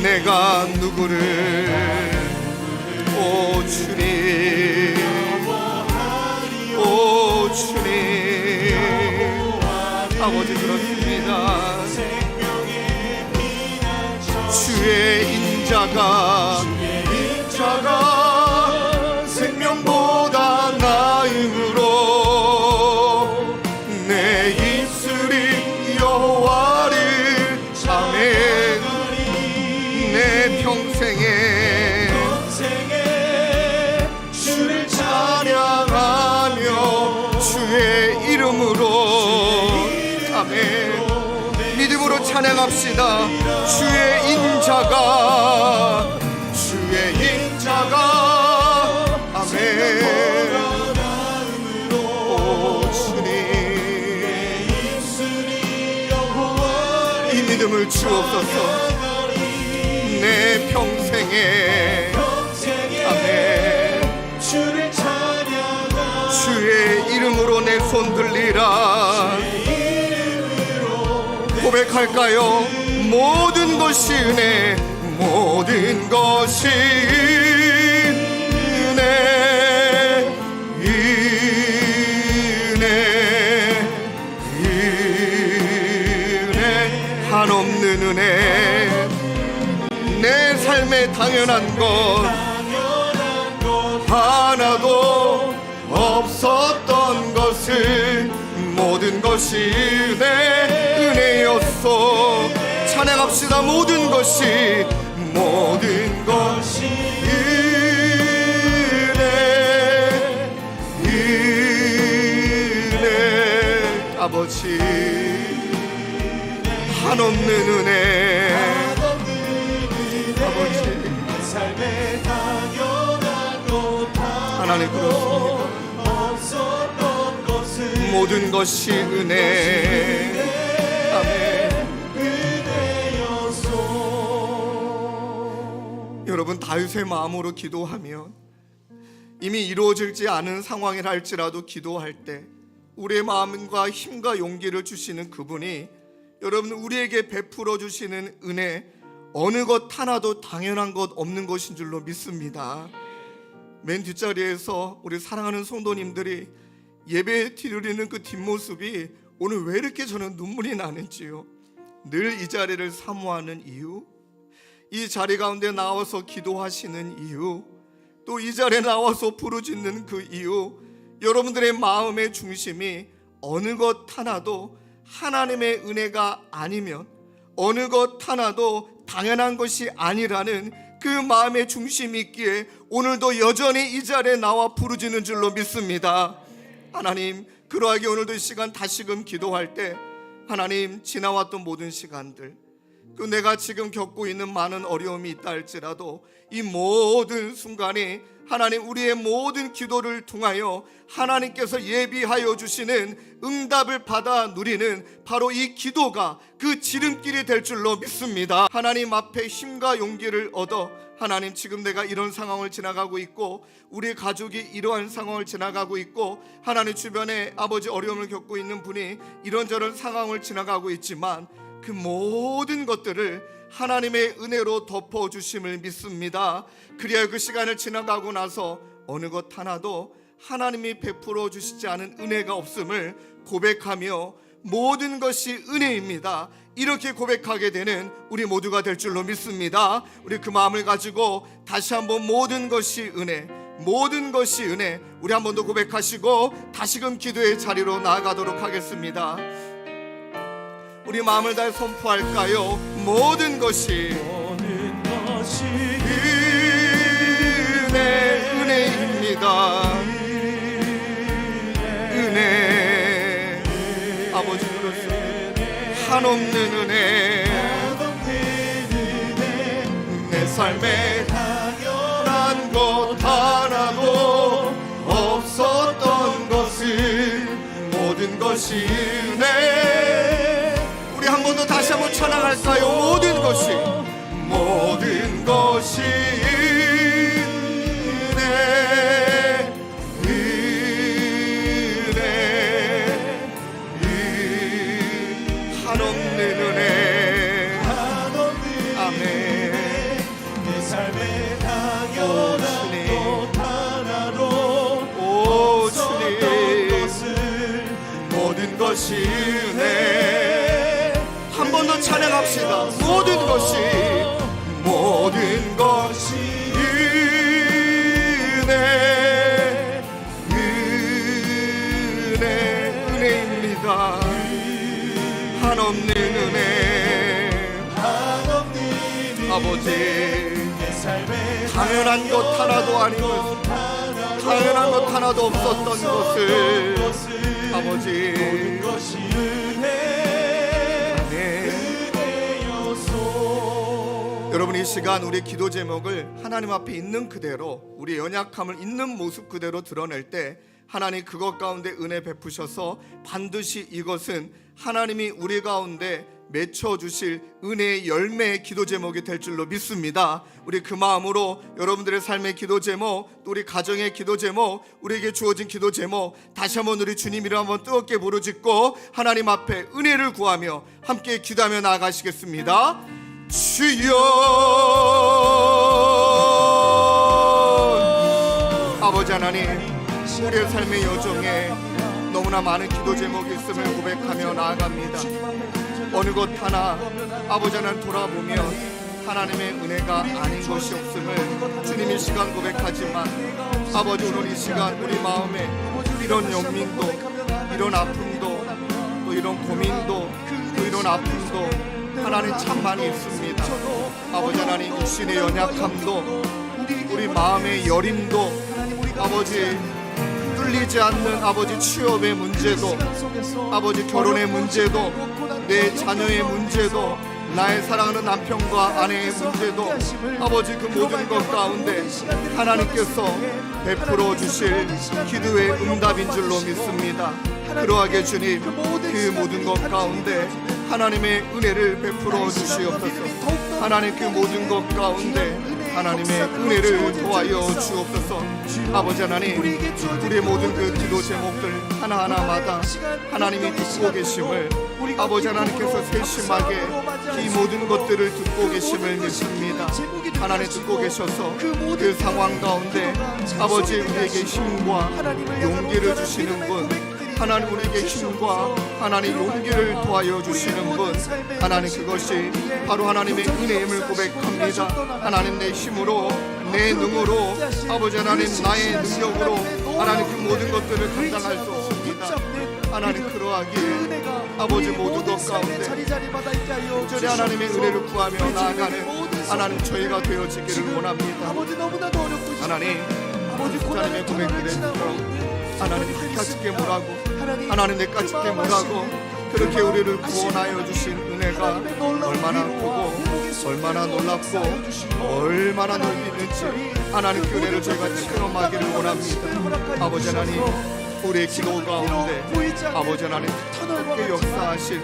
내가 누구를 오 주님 오 주님 아버지 그렇습니다. 주의 인자가 생명보다 나음으로 내 입술이 여호와를 아멘. 내 평생에 주를 찬양하며 주의 이름으로 아멘. 믿음으로 찬양합시다. 주의 인자가 아멘. 믿음을 주옵소서. 내 평생에 아멘. 주의 이름으로 내 손 들리라. 고백할까요? 모든 것이 은혜 모든 것이 은혜 한없는 은혜 내 삶에 당연한 것 하나도 없었던 것을 모든 것이 내 은혜였소. 찬양합시다. 모든 것이 은혜 아버지 한없는 은혜 아버지 하나님 그렇습니다. 모든 것이 은혜 아멘. 여러분 다윗의 마음으로 기도하면 이미 이루어질지 않은 상황이라 할지라도 기도할 때 우리의 마음과 힘과 용기를 주시는 그분이 여러분 우리에게 베풀어 주시는 은혜 어느 것 하나도 당연한 것 없는 것인 줄로 믿습니다. 맨 뒷자리에서 우리 사랑하는 성도님들이 예배 드리는 그 뒷모습이 오늘 왜 이렇게 저는 눈물이 나는지요. 늘 이 자리를 사모하는 이유, 이 자리 가운데 나와서 기도하시는 이유, 또 이 자리에 나와서 부르짖는 그 이유, 여러분들의 마음의 중심이 어느 것 하나도 하나님의 은혜가 아니면 어느 것 하나도 당연한 것이 아니라는 그 마음의 중심이 있기에 오늘도 여전히 이 자리에 나와 부르짖는 줄로 믿습니다. 하나님 그러하게 오늘도 이 시간 다시금 기도할 때 하나님 지나왔던 모든 시간들 그 내가 지금 겪고 있는 많은 어려움이 있다 할지라도 이 모든 순간에 하나님 우리의 모든 기도를 통하여 하나님께서 예비하여 주시는 응답을 받아 누리는 바로 이 기도가 그 지름길이 될 줄로 믿습니다. 하나님 앞에 힘과 용기를 얻어 하나님 지금 내가 이런 상황을 지나가고 있고 우리 가족이 이러한 상황을 지나가고 있고 하나님 주변에 아버지 어려움을 겪고 있는 분이 이런저런 상황을 지나가고 있지만 그 모든 것들을 하나님의 은혜로 덮어주심을 믿습니다. 그래야 그 시간을 지나가고 나서 어느 것 하나도 하나님이 베풀어 주시지 않은 은혜가 없음을 고백하며 모든 것이 은혜입니다. 이렇게 고백하게 되는 우리 모두가 될 줄로 믿습니다. 우리 그 마음을 가지고 다시 한번 모든 것이 은혜, 모든 것이 은혜, 우리 한 번 더 고백하시고 다시금 기도의 자리로 나아가도록 하겠습니다. 우리 마음을 다해 선포할까요? 모든 것이 은혜입니다. 은혜, 아버지 그렇습니다. 한없는 은혜, 내 삶에 당연한 것 하나도 없었던 것을 모든 것이 은혜. 우리 한 번 더 다시 한번 찬양할까요? 모든 것이 은혜, 한없는 은혜. 아멘. 내 삶에 당연한 것 하나도 없었던 것을 모든 것이 은혜. 한 번 더 찬양합시다. 모든 것이 은혜입니다. 한없는 은혜. 아버지 당연한 것 하나도 아니고 당연한 것 하나도 없었던 것을 아버지 여러분, 이 시간 우리 기도 제목을 하나님 앞에 있는 그대로, 우리 연약함을 있는 모습 그대로 드러낼 때 하나님 그것 가운데 은혜 베푸셔서 반드시 이것은 하나님이 우리 가운데 맺혀주실 은혜의 열매의 기도 제목이 될 줄로 믿습니다. 우리 그 마음으로 여러분들의 삶의 기도 제목, 또 우리 가정의 기도 제목, 우리에게 주어진 기도 제목 다시 한번 우리 주님 이름 한번 뜨겁게 부르짖고 하나님 앞에 은혜를 구하며 함께 기도하며 나아가시겠습니다. 주여, 아버지 하나님, 우리의 삶의 여정에 너무나 많은 기도 제목이 있음을 고백하며 나아갑니다. 어느 것 하나 아버지 하나님 돌아보면 하나님의 은혜가 아닌 것이 없음을 주님 이 시간 고백하지만 아버지 오늘 이 시간 우리 마음에 이런 연민도, 이런 아픔도, 또 이런 고민도, 또 이런 아픔도 하나님 참 많이 있습니다. 아버지 하나님 육신의 연약함도, 우리 마음의 여림도, 아버지 뚫리지 않는 아버지 취업의 문제도, 아버지 결혼의 문제도, 내 자녀의 문제도, 나의 사랑하는 남편과 아내의 문제도, 아버지 그 모든 것 가운데 하나님께서 베풀어 주실 기도의 응답인 줄로 믿습니다. 그러하게 주님, 그 모든 것 가운데 하나님의 은혜를 베풀어 주시옵소서. 하나님 그 모든 것 가운데 하나님의 은혜를 도와여 주옵소서. 아버지 하나님, 우리의 모든 그 기도 제목들 하나하나마다 하나님이 듣고 계심을, 아버지 하나님께서 세심하게 이 모든 것들을 듣고 계심을 믿습니다. 하나님 듣고 계셔서 그 상황 가운데 아버지 우리에게 힘과 용기를 주시는 분, 하나님 우리에게 힘과 하나님 용기를 도와여 주시는 분, 하나님 그것이 바로 하나님의 은혜임을 고백합니다. 하나님 내 힘으로, 내 능으로, 아버지 하나님 나의 능력으로 하나님 그 모든 것들을 감당할 수 없습니다. 하나님 그러하기에 아버지 모든 것 가운데 적절히 하나님의 은혜를 구하며 나아가는 하나님 저희가 되어지기를 원합니다. 하나님 하나님의 고백들에 하나님 까짓게 뭐라고, 하나님 내 까짓게 뭐라고, 그렇게 우리를 구원하여 주신 은혜가 얼마나 크고 얼마나 놀랍고 얼마나 넓이 있는지 하나님 그 은혜를 저희가 체험하기를 원합니다. 아버지 하나님, 우리의 기도 가운데 아버지 하나님 특별히 역사하신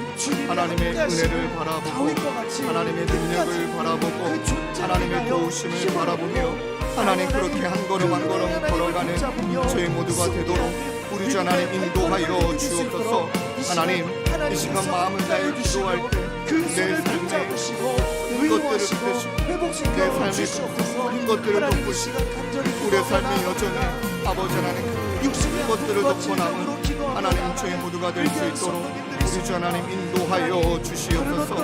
하나님의 은혜를 바라보고 하나님의 능력을 바라보고 하나님의 도우심을 바라보며 하나님 그렇게 한 걸음 한 걸음 걸어가는 저희 모두가 되도록 우리 주 하나님 인도하여 주옵소서. 하나님 이 시간 마음을 다해 기도할 때 내 삶의 것들을 덮으시고 내 삶의 모든 것들을 덮으시고 우리의 삶의 여정에 아버지 하나님 육신의 것들을 덮고 남은 하나님 저희 모두가 될 수 있도록 우리 우리 주 하나님 인도하여 주시옵소서.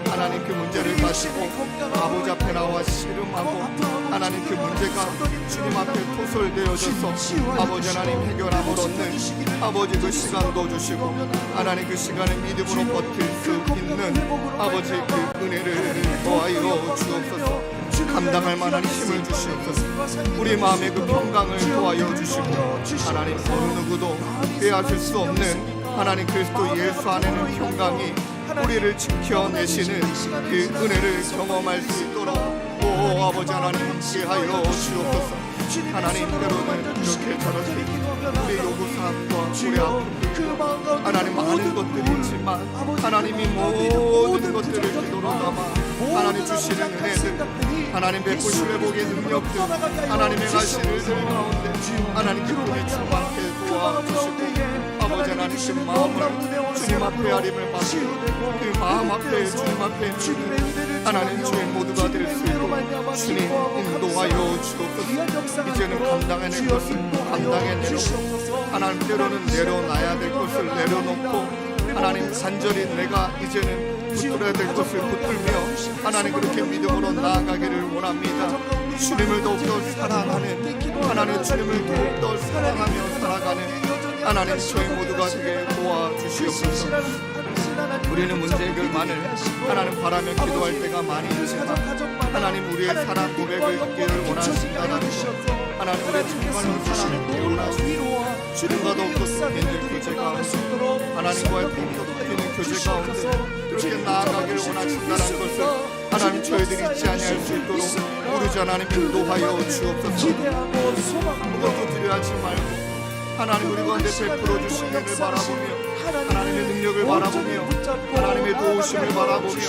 하나님 그 문제를 가지고 아버지 앞에 나와 씨름하고 하나님 그 문제가 주님 앞에 토설되어져서 아버지 하나님 해결함을 얻는 아버지 그 시간도 주시고 하나님 그 시간을 믿음으로 버틸 수 있는 아버지 그 은혜를 더하여 주옵소서. 감당할 만한 힘을 주시옵소서. 우리 마음의 그 평강을 도와여 주시고 하나님 어느 누구도 빼앗을 수 없는 하나님 그리스도 예수 안에는 평강이 우리를 지켜내시는 그 은혜를 경험할 수 있도록 오 아버지 하나님 함께하여 주옵소서. 하나님 때로는 이렇게 저렇게 우리 요구사항과 우리 아픔 하나님 많은 것들이 있지만 하나님이 모든 것들을 기도로 담아 하나님 주시는 은혜들 하나님 베푸신 회복의 능력들 하나님의 가신 일들 가운데 하나님 기쁨이 충만케 도와주시고 아버지 하나님 그 마음을 주님 앞에 아림을 받고 그 마음 앞에 주님 앞에 하나님 주의 모두가 될 수 있도록 주님 인도하여 주옵소서. 이제는 감당해낼 것을 감당해내놓고 하나님 때로는 내려놔야 될 것을 내려놓고 하나님 간절히 내가 이제는 붙들어야 될 것을 붙들며 하나님 그렇게 믿음으로 나아가기를 원합니다. 주님을 더욱더 사랑하는 하나님 주님을 더욱더 사랑하며 살아가는 하나님 저희 모두가 되게 도와주시옵소서. 우리는 문제 해결만을 하나님 바라며 기도할 때가 많이 있지만 하나님 우리의 사랑 고백을 듣기를 원하신다는 것 하나님 우리의 정말로 사랑을 원하시고 주님과 더욱더 깊은 교제 가운데 하나님과의 더욱더 깊은 교제 가운데 그렇게 나아가기를 원하신다는 것을 하나님 저희들이 잊지 아니할 수 있도록 우리 주 하나님 인도하여 주옵소서. 아무것도 두려워하지 말고 하나님 우리 가운데 베풀어 주신 은혜를 바라보며 하나님의 능력을 바라보며 하나님의 도우심을 바라보며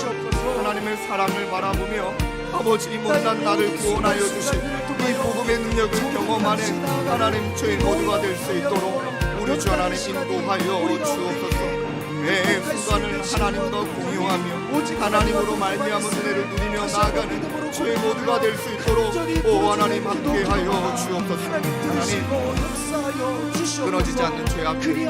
하나님의 사랑을 바라보며 아버지 이 못난 나를 구원하여 주신 이 복음의 능력을 경험하는 하나님 저희 모두가 될 수 있도록 우리 주 하나님 인도하여 주옵소서. 매 순간을 하나님과 공유하며 하나님으로 말미암은 은혜를 누리며 나아가는 저희 모두가 될 수 있도록 오 하나님 함께하여 주옵소서. 하나님 끊어지지 않는 죄악들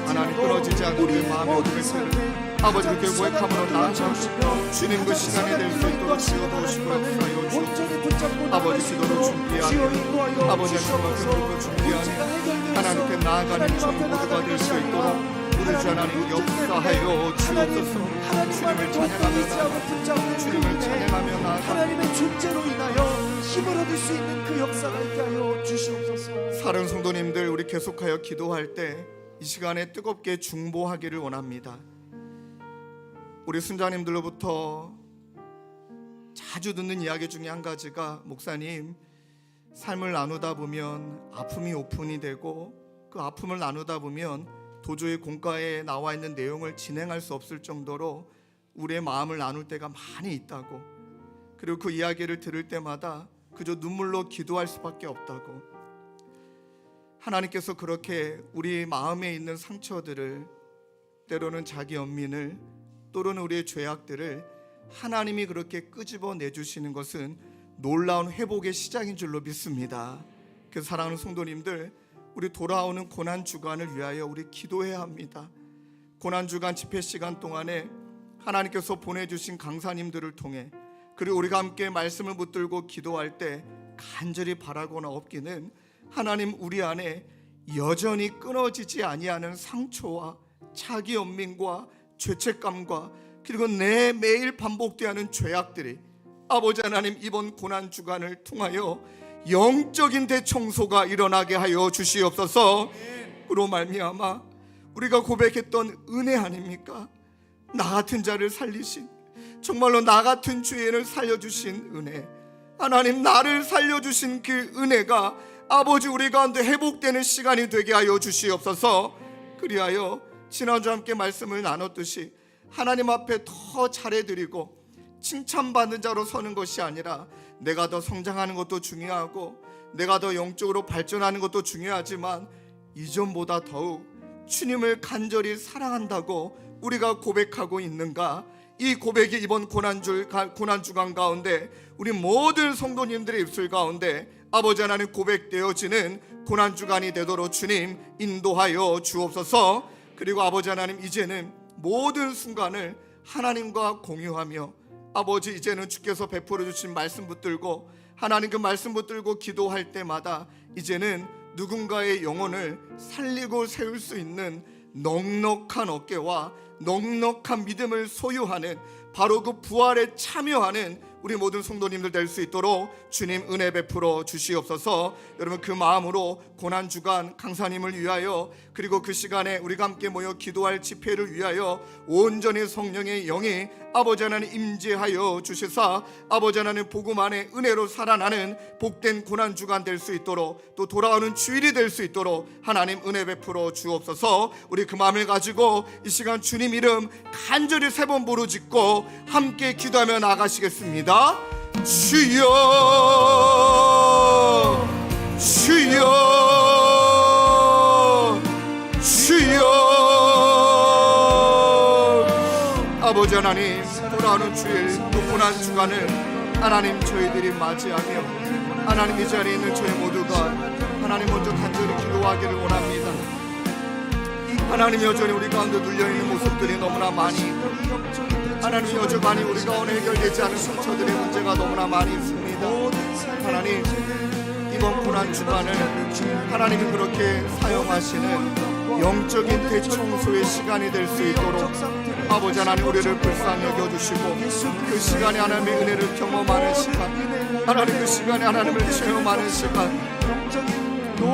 하나님 끊어지지 않는 우리의 마음의 고백들을 아버지 그렇게 고백함으로 나아가고 주님 그 시간이 될 수 있도록 지어놓으시고 역사하여 주옵소서. 아버지 기도로 준비하며 아버지 하나님과 준비하며 하나님께 나아가는 저희 모두가 될 수 있도록 우리 주 하나님 역사하여 주옵소서. 주님을 찬양하며 나아가 주님을 찬양하며 나아가 하나님의 존재로 인하여 힘을 얻을 수 있는 그 역사가 있게 하여 주시옵소서. 사랑 성도님들 우리 계속하여 기도할 때 이 시간에 뜨겁게 중보하기를 원합니다. 우리 순자님들로부터 자주 듣는 이야기 중에 한 가지가 목사님 삶을 나누다 보면 아픔이 오픈이 되고 그 아픔을 나누다 보면 도저히 공과에 나와 있는 내용을 진행할 수 없을 정도로 우리의 마음을 나눌 때가 많이 있다고 그리고 그 이야기를 들을 때마다 그저 눈물로 기도할 수밖에 없다고 하나님께서 그렇게 우리 마음에 있는 상처들을 때로는 자기 연민을 또는 우리의 죄악들을 하나님이 그렇게 끄집어 내주시는 것은 놀라운 회복의 시작인 줄로 믿습니다. 그래서 사랑하는 성도님들 우리 돌아오는 고난주간을 위하여 우리 기도해야 합니다. 고난주간 집회 시간 동안에 하나님께서 보내주신 강사님들을 통해 그리고 우리가 함께 말씀을 붙들고 기도할 때 간절히 바라거나 없기는 하나님 우리 안에 여전히 끊어지지 아니하는 상처와 자기 연민과 죄책감과 그리고 내 매일 반복되는 죄악들이 아버지 하나님 이번 고난주간을 통하여 영적인 대청소가 일어나게 하여 주시옵소서. 그로 말미암아 우리가 고백했던 은혜 아닙니까? 나 같은 자를 살리신 정말로 나 같은 죄인을 살려주신 은혜 하나님 나를 살려주신 그 은혜가 아버지 우리 가운데 회복되는 시간이 되게 하여 주시옵소서. 그리하여 지난주 함께 말씀을 나눴듯이 하나님 앞에 더 잘해드리고 칭찬받는 자로 서는 것이 아니라 내가 더 성장하는 것도 중요하고 내가 더 영적으로 발전하는 것도 중요하지만 이전보다 더욱 주님을 간절히 사랑한다고 우리가 고백하고 있는가? 이 고백이 이번 고난주간 가운데 우리 모든 성도님들의 입술 가운데 아버지 하나님 고백되어지는 고난주간이 되도록 주님 인도하여 주옵소서. 그리고 아버지 하나님 이제는 모든 순간을 하나님과 공유하며 아버지 이제는 주께서 베풀어 주신 말씀 붙들고 하나님 그 말씀 붙들고 기도할 때마다 이제는 누군가의 영혼을 살리고 세울 수 있는 넉넉한 어깨와 넉넉한 믿음을 소유하는 바로 그 부활에 참여하는 우리 모든 성도님들 될 수 있도록 주님 은혜 베풀어 주시옵소서. 여러분 그 마음으로 고난주간 강사님을 위하여 그리고 그 시간에 우리가 함께 모여 기도할 집회를 위하여 온전히 성령의 영이 아버지 하나님 임재하여 주시사 아버지 하나님 복음 안에 은혜로 살아나는 복된 고난주간 될 수 있도록 또 돌아오는 주일이 될 수 있도록 하나님 은혜 베풀어 주옵소서. 우리 그 마음을 가지고 이 시간 주님 이름 간절히 3번 부르짖고 함께 기도하며 나가시겠습니다. 주여 주여 주여. 아버지 하나님 돌아오는 주일 또 고난주간을 하나님 저희들이 맞이하며 하나님 이 자리에 있는 저희 모두가 하나님 먼저 간절히 기도하기를 원합니다. 하나님 여전히 우리 가운데 눌려있는 모습들이 너무나 많이 하나님 여전히 우리 가운데 해결되지 않은 상처들의 문제가 너무나 많이 있습니다. 하나님 이번 고난주간을 하나님이 그렇게 사용하시는 영적인 대청소의 시간이 될 수 있도록 아버지 하나님 우리를 불쌍히 여겨주시고 그 시간에 하나님의 은혜를 경험하는 시간 하나님 그 시간에 하나님을 체험하는 시간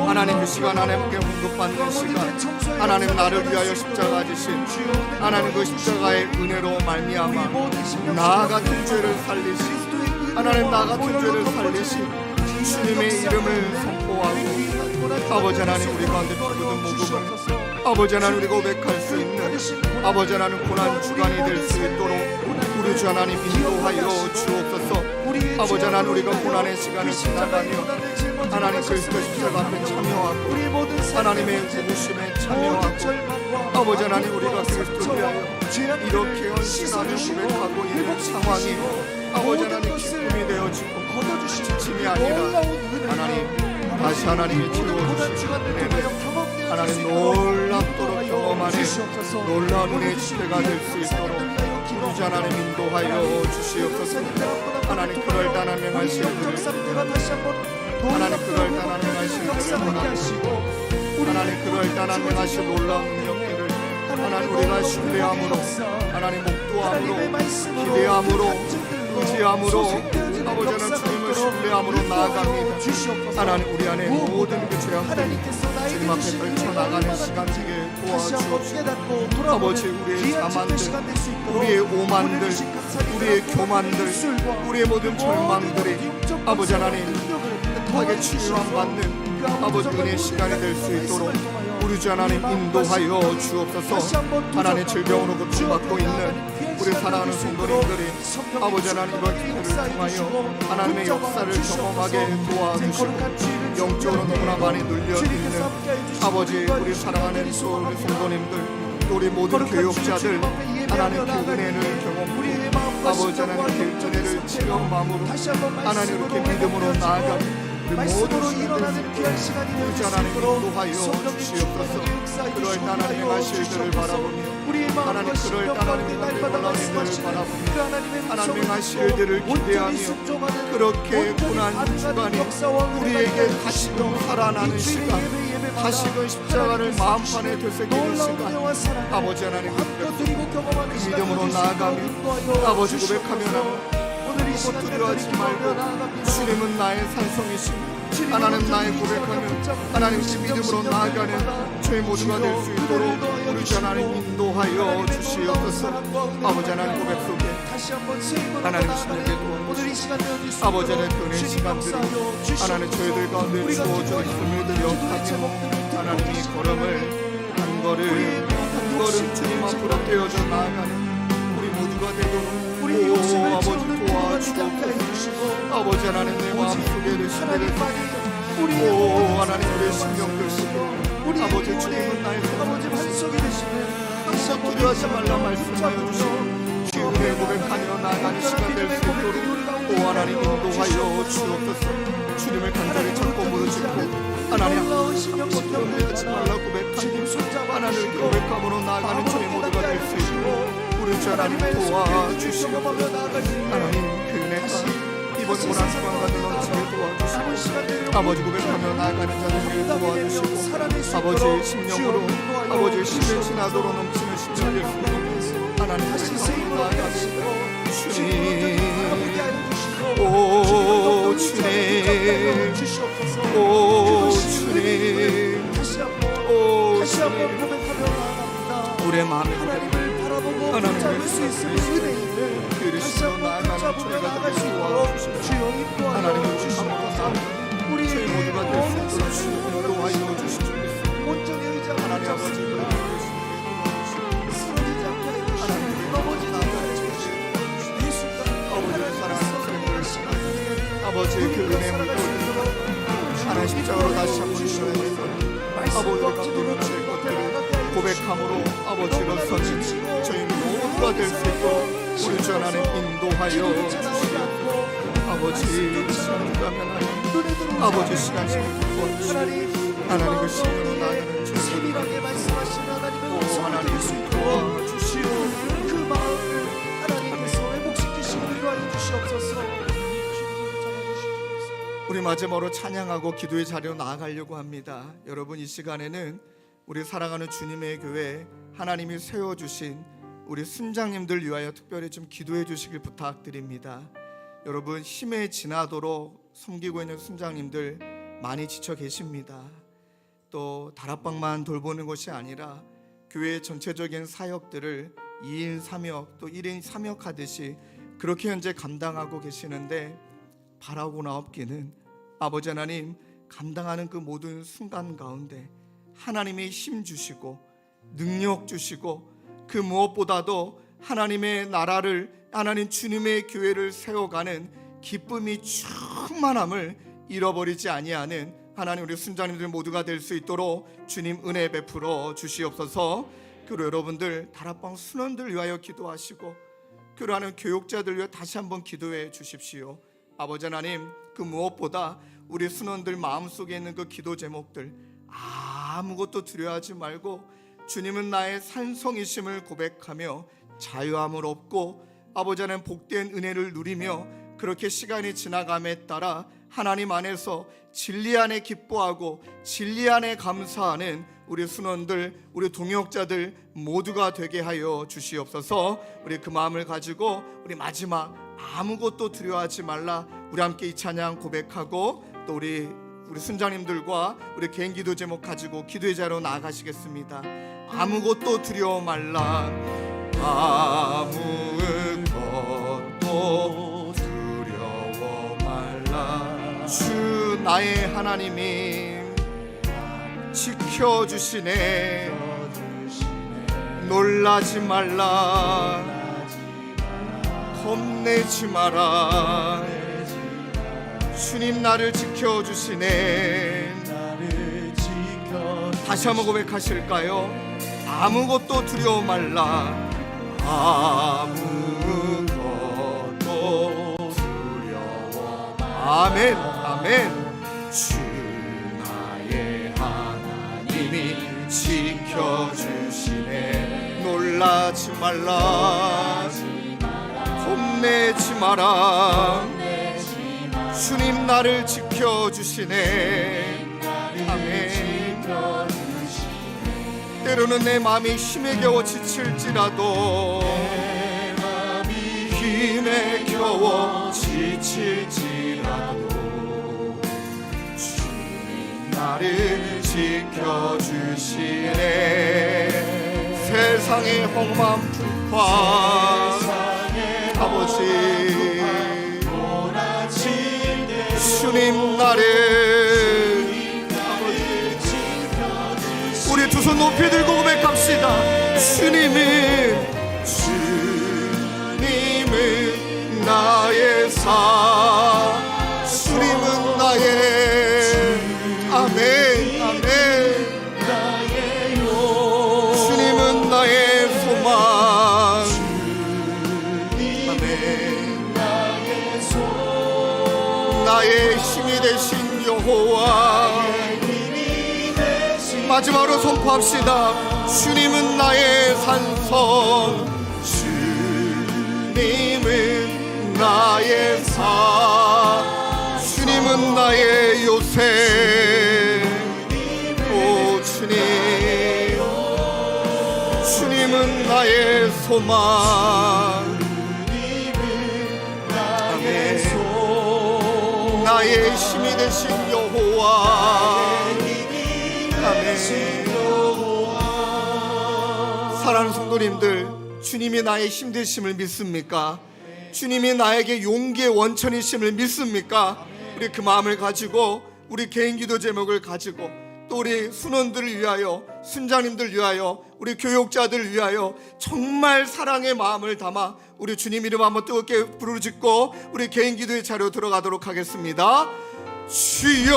하나님 그 시간 하나님께 공급받는 시간 하나님 나를 위하여 십자가 지신 하나님 그 십자가의 은혜로 말미암아 나 같은 죄를 살리시 하나님 나 같은 죄를 살리시 주님의 이름을 선포하고 아버지 하나님 우리 가운데 모든 모금을 아버지 하나님 우리가 고백할 수 있는 아버지 하나님 고난주간이 될 수 있도록 우리 주 하나님 인도하여 주옵소서. 아버지 하나님 우리가 고난의 시간을 지나가며 하나님 그리스도 십자가 앞에 참여하고 하나님의 부르심에 참여하고 아버지 하나님 우리가 그리스도를 위하여 이렇게 헌신하며 고백하고 있는 상황이 아버지 하나님 기쁨이 되어지고 지침이 아니라 하나님 다시 하나님이 채워주시는 은혜를 하나님 놀랍도록 경험하는 놀라운 은혜의 집회가 될 수 있도록 우리 하나님 인도하여 주시옵소서. 하나님 그럴 단한 명하실 분을 하나님 그럴 단한 명하실 분을 원하고 하나님 그럴 단한 명하실 놀라운 능력들을 하나님 우리가 신뢰함으로 하나님 목도함으로 기대함으로 의지함으로 아버지 하나님 주님을 신뢰함으로 나아갑니다. 하나님 우리 안에 모든 그 죄악들이 주님 앞에 떨쳐나가는 시간 되게 도와주옵소서. 아버지 우리의 자만들 우리의 오만들 우리의 교만들 우리의 모든 절망들이 아버지 하나님 하게 치유함 받는 아버지 은혜의 시간이 될 수 있도록 우리 주 하나님 인도하여 주옵소서. 하나님 질병으로 고통받고 있는 우리 사랑하는 성도님들이 아버지 하나님 이번 기회를 통하여 하나님의 역사를 경험하게 도와주시고 영적으로 너무나 많이 눌려있는 아버지 우리 사랑하는 우리 성도님들 또 우리 모든 교육자들 하나님 그 은혜를 경험하고 아버지 하나님 그 은혜를 체험함으로 하나님 이렇게 믿음으로 나아가고 우리 모든 일어나는 귀한 시간이 되지 하나님 인도하여 주시옵소서. 그럴 하나님의 하실들을 바라보며 하나님 그럴 하나님의 놀라운 일들을 바라보며 하나님의 하실들을 기대하며 그렇게 고난주간이 우리에게 다시금 살아나는 시간 다시금 십자가를 마음판에 되새기는 시간 아버지 하나님 그 믿음으로 나아가며 아버지 고백하며 무엇 두려워하지 말고 주님은 나의 산성이시고 하나님 나의 고백하며 하나님 그 믿음으로 나아가는 저희 모두가 될 수 있도록 우리 주 하나님 인도하여 주시옵소서. 아버지 하나님 고백 속에 하나님 신에게 도와주시고 아버지 하나님 교훈의 시간들이 하나님 저희들 가운데 주어져 있음을 기억하며 하나님이 걸음을 한 걸음 주님 앞으로 떼어져 나아가는 우리 모두가 되도록 우리 아버지 도와주옵소서. 아버지 하나님 내 마음속에 신뢰를 오 하나님 우리의 신경들 쓰고 아버지 주님은 나의 아버지 반석이 되시네 항상 두려워하지 말라 말씀하여 주시고 주님의 고백하며 나아가는 시간 될 수 있도록 오 하나님 인도하여 주옵소서. 주님을 간절히 찾고 부르짖고 하나님 하지 말라 고백하니 하나님을 고백함으로 나아가는 저희 모두가 될 수 있도록 우리 주 하나님 도와주시고 하나님 그 은혜가 이번 고난 상황과 넘치게 도와주시고 아버지 고백하며 나아가는 자들을 도와주시고 아버지의 심령으로 아버지의 심에 지나도록 넘치는 심령 될 수 있도록 하나님 고백하며 나아가시고 주님 오 주님 오 주님 오 주님 우리의 마음의 하나님을 하나님을 수 있는 은혜를 그리스도 나아가는 저희가 될 수 있도록 하나님을 주시옵소서. 우리 저희 모두가 될 수 있도록 주님으로 도와주어 주시옵소서. 하나님 아버지 아버지의 그 은혜 물고 하나님 십자가로 다시 한번 주셔야 되고 아버지가 기도를 것들을 고백함으로 아버지로서 저희 모두가 될 수 있도록 우리 주 하나님 인도하여 주시옵소서. 아버지 시간 가면 하나님 아버지 시간 주시옵소서. 하나님 그 신으로 나아가는 세밀하게 말씀하신 하나님의 하나님 도와주시오. 그 마음을 하나님께서 회복시키시고 위로하여 주시옵소서. 우리 마지막으로 찬양하고 기도의 자리로 나아가려고 합니다. 여러분 이 시간에는 우리 사랑하는 주님의 교회 하나님이 세워주신 우리 순장님들 위하여 특별히 좀 기도해 주시길 부탁드립니다. 여러분 힘에 지나도록 섬기고 있는 순장님들 많이 지쳐 계십니다. 또 다락방만 돌보는 것이 아니라 교회의 전체적인 사역들을 2인 3역 또 1인 3역 하듯이 그렇게 현재 감당하고 계시는데 바라고나 없기는 아버지 하나님 감당하는 그 모든 순간 가운데 하나님의 힘 주시고 능력 주시고 그 무엇보다도 하나님의 나라를 하나님 주님의 교회를 세워가는 기쁨이 충만함을 잃어버리지 아니하는 하나님 우리 순자님들 모두가 될 수 있도록 주님 은혜 베풀어 주시옵소서. 그리고 여러분들 다락방 순원들 위하여 기도하시고 그러한 교육자들 위해 다시 한번 기도해 주십시오. 아버지 하나님 그 무엇보다 우리 순원들 마음속에 있는 그 기도 제목들 아무것도 두려워하지 말고 주님은 나의 산성이심을 고백하며 자유함을 얻고 아버지 하나님 복된 은혜를 누리며 그렇게 시간이 지나감에 따라 하나님 안에서 진리 안에 기뻐하고 진리 안에 감사하는 우리 순원들 우리 동역자들 모두가 되게 하여 주시옵소서. 우리 그 마음을 가지고 우리 마지막 아무것도 두려워하지 말라 우리 함께 이 찬양 고백하고 또 우리 순장님들과 우리 개인 기도 제목 가지고 기도의 자리로 나아가시겠습니다. 아무것도 두려워 말라 아무것도 두려워 말라 주 나의 하나님이 지켜주시네 놀라지 말라 겁내지 마라 주님 나를 지켜주시네. 다시 한번 고백하실까요? 아무것도 두려워 말라 아무것도 두려워 아멘 아멘 주 나의 하나님이 지켜주시네 놀라지 말라 겁내지 마라 주님 나를 지켜주시네 아멘 때로는 내 마음이 힘에 겨워 지칠지라도 힘에 겨워 지칠지라도 주님 나를 지켜주시네 세상의 험한 풍파 아버지 주님 나를 우리 두 손 높이 들고 고백합시다. 주님은 나의 주님은 나의 아멘 아멘 주님은 나의 소망 아멘 나의 힘이 되신 여호와 마지막으로 선포합시다. 주님은 나의 산성, 주님은 나의 산, 주님은 나의 요새. 오 주님, 주님은 나의 소망. 나의 힘이 되신 여호와. 아멘. 사랑하는 성도님들, 주님이 나의 힘 되심을 믿습니까? 주님이 나에게 용기의 원천이심을 믿습니까? 우리 그 마음을 가지고, 우리 개인 기도 제목을 가지고, 또 우리 순원들을 위하여, 순장님들 위하여, 우리 교육자들을 위하여 정말 사랑의 마음을 담아 우리 주님 이름 한번 뜨겁게 부르짖고 우리 개인 기도의 자리로 들어가도록 하겠습니다. 주여,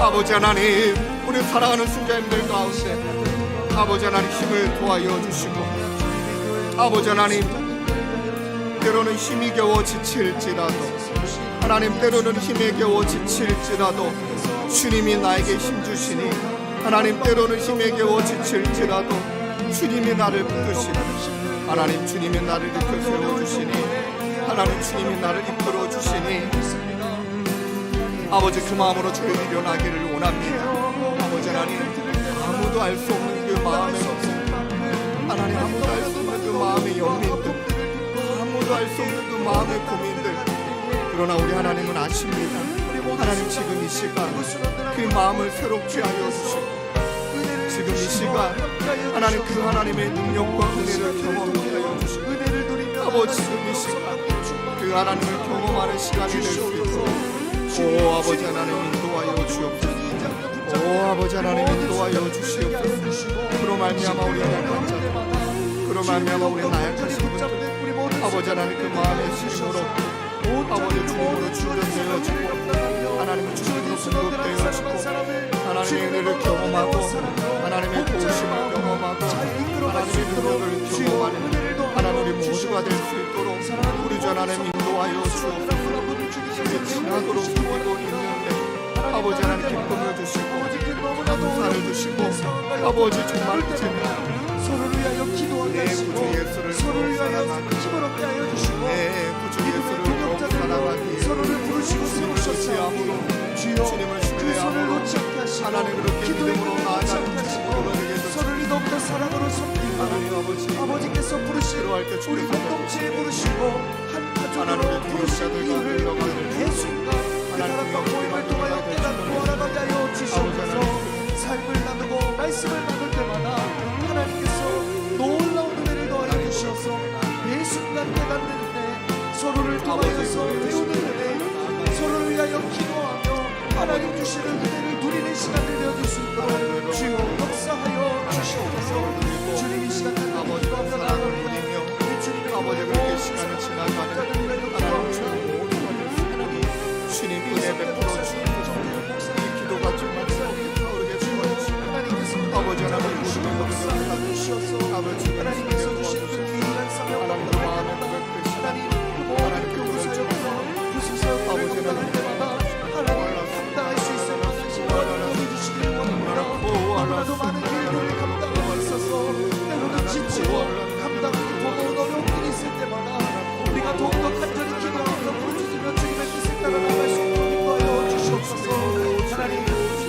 아버지 하나님, 우리 사랑하는 순자님들 가운데 아버지 하나님 힘을 도와여 주시고, 아버지 하나님 때로는 힘이 겨워 지칠지라도, 하나님 때로는 힘에 겨워 지칠지라도 주님이 나에게 힘 주시니, 하나님 때로는 힘에 겨워 지칠지라도 주님이 나를 붙드시니, 하나님 주님이 나를 이끌어 세워주시니, 하나님 주님이 나를 이끌어 주시니, 아버지 그 마음으로 저희 일어나기를 원합니다. 아버지 하나님, 아무도 알 수 없는 그 마음의 고통, 하나님 아무도 알 수 없는 그 마음의 연민들, 아무도 알 수 없는 그 마음의 고민들, 그러나 우리 하나님은 아십니다. 하나님 지금 이 시간 그 마음을 새롭게 하여 주시고, 지금 이 시간 하나님 그 하나님의 능력과 은혜를 경험하게 하여 주시고, 아버지 지금 이 시간 그 하나님을 경험하는 시간이 될 수 있도록 오 아버지 하나님 인도하여 주옵소서. 오 아버지 하나님 인도하여 주시옵소서. 그로 말미암아 우리 나약한 자들, 그로 말미암아 우리 나약하신 분들, 아버지 하나님 그 마음의 심으로 아버지 주님으로 충전되어지고, 하나님의 주님으로 공급되어지고, 하나님의 은혜를 경험하고, 하나님의 도우심을 경험하고, 하나님의 능력을 경험하는 하나님 우리 모두가 될 수 있도록 우리 주 하나님 인도하여 주옵소서. 지나도록 숨기고 있는데 아버지 하나님 기쁨을 주시고 감사를 주시고, 아버지 정말 이제는 서로를 위하여 기도하게 하시고, 서로를 위하여 힘을 얻게 하여 주시고, 구주 예수를 더욱 사랑하기, 서로를 부르시고 세우셔서 주여 주님을 신뢰함으로 놓지 않게 하시고, 하나님 그렇게 믿음으로 나아가는 모두에게 서로를 더욱더 사랑으로 섬기고, 하나님 아버지께서 부르시고 필요할 때 우리 주님 공동체에 부르시고 한 가족으로 하나님의 부르신 교육자들과 이유를 들어가는 매 순간 그 하나님의 사랑과 모임을 통하여 깨닫고 알아가게 하여 주시옵소서. 삶을 나누고 말씀을 나눌 때마다 하나님께서 놀라운 은혜를 더하여 주셔서 매 순간 깨닫는 은혜, 서로를 통하여서 배우는 은혜, 서로를 위하여 기도하며 하나님 주시는 은혜를 누리는 시간을 되어줄 수 있도록 주여 역사하여 주시옵소서. 주님 이 시간 아버지가 사랑을 보내며 아버지 그렇게 시간을 지나가는 하나님 주님 모두가 될 수 있도록 주님 은혜 베풀어 주옵소서. 이 기도가 정말 새롭게 타오르게 도와주시고, 아버지 하나님 모든 것을 받으셔서 아버지 하나님께서 주신 그 귀한 사명 하나님 마음에 고백되시고, 하나님 하나님 그 그 구절을 부수서 아버지 나눌 때마다 하나님 감당할 수 있을 만한 힘을 주시기를 원합니다. 너무나도 많은 일들을 감당하고 있어서 때로는 지치고 감당하기 버거운 어려운 일이 있을 때마다 우리가 더욱더 간절히 기도하면서 부르짖으며 주님의 뜻을 따라 나갈 수 있도록 인도하여 주시옵소서. 하나님 아버지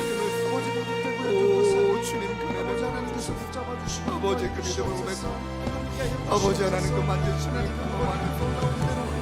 모든 배부른 것을 주님 그 아버지 하나님께서 붙잡아 주시고 아버지 그 믿음을 보내서 아버지 하나님 그 만지시는 그 마음을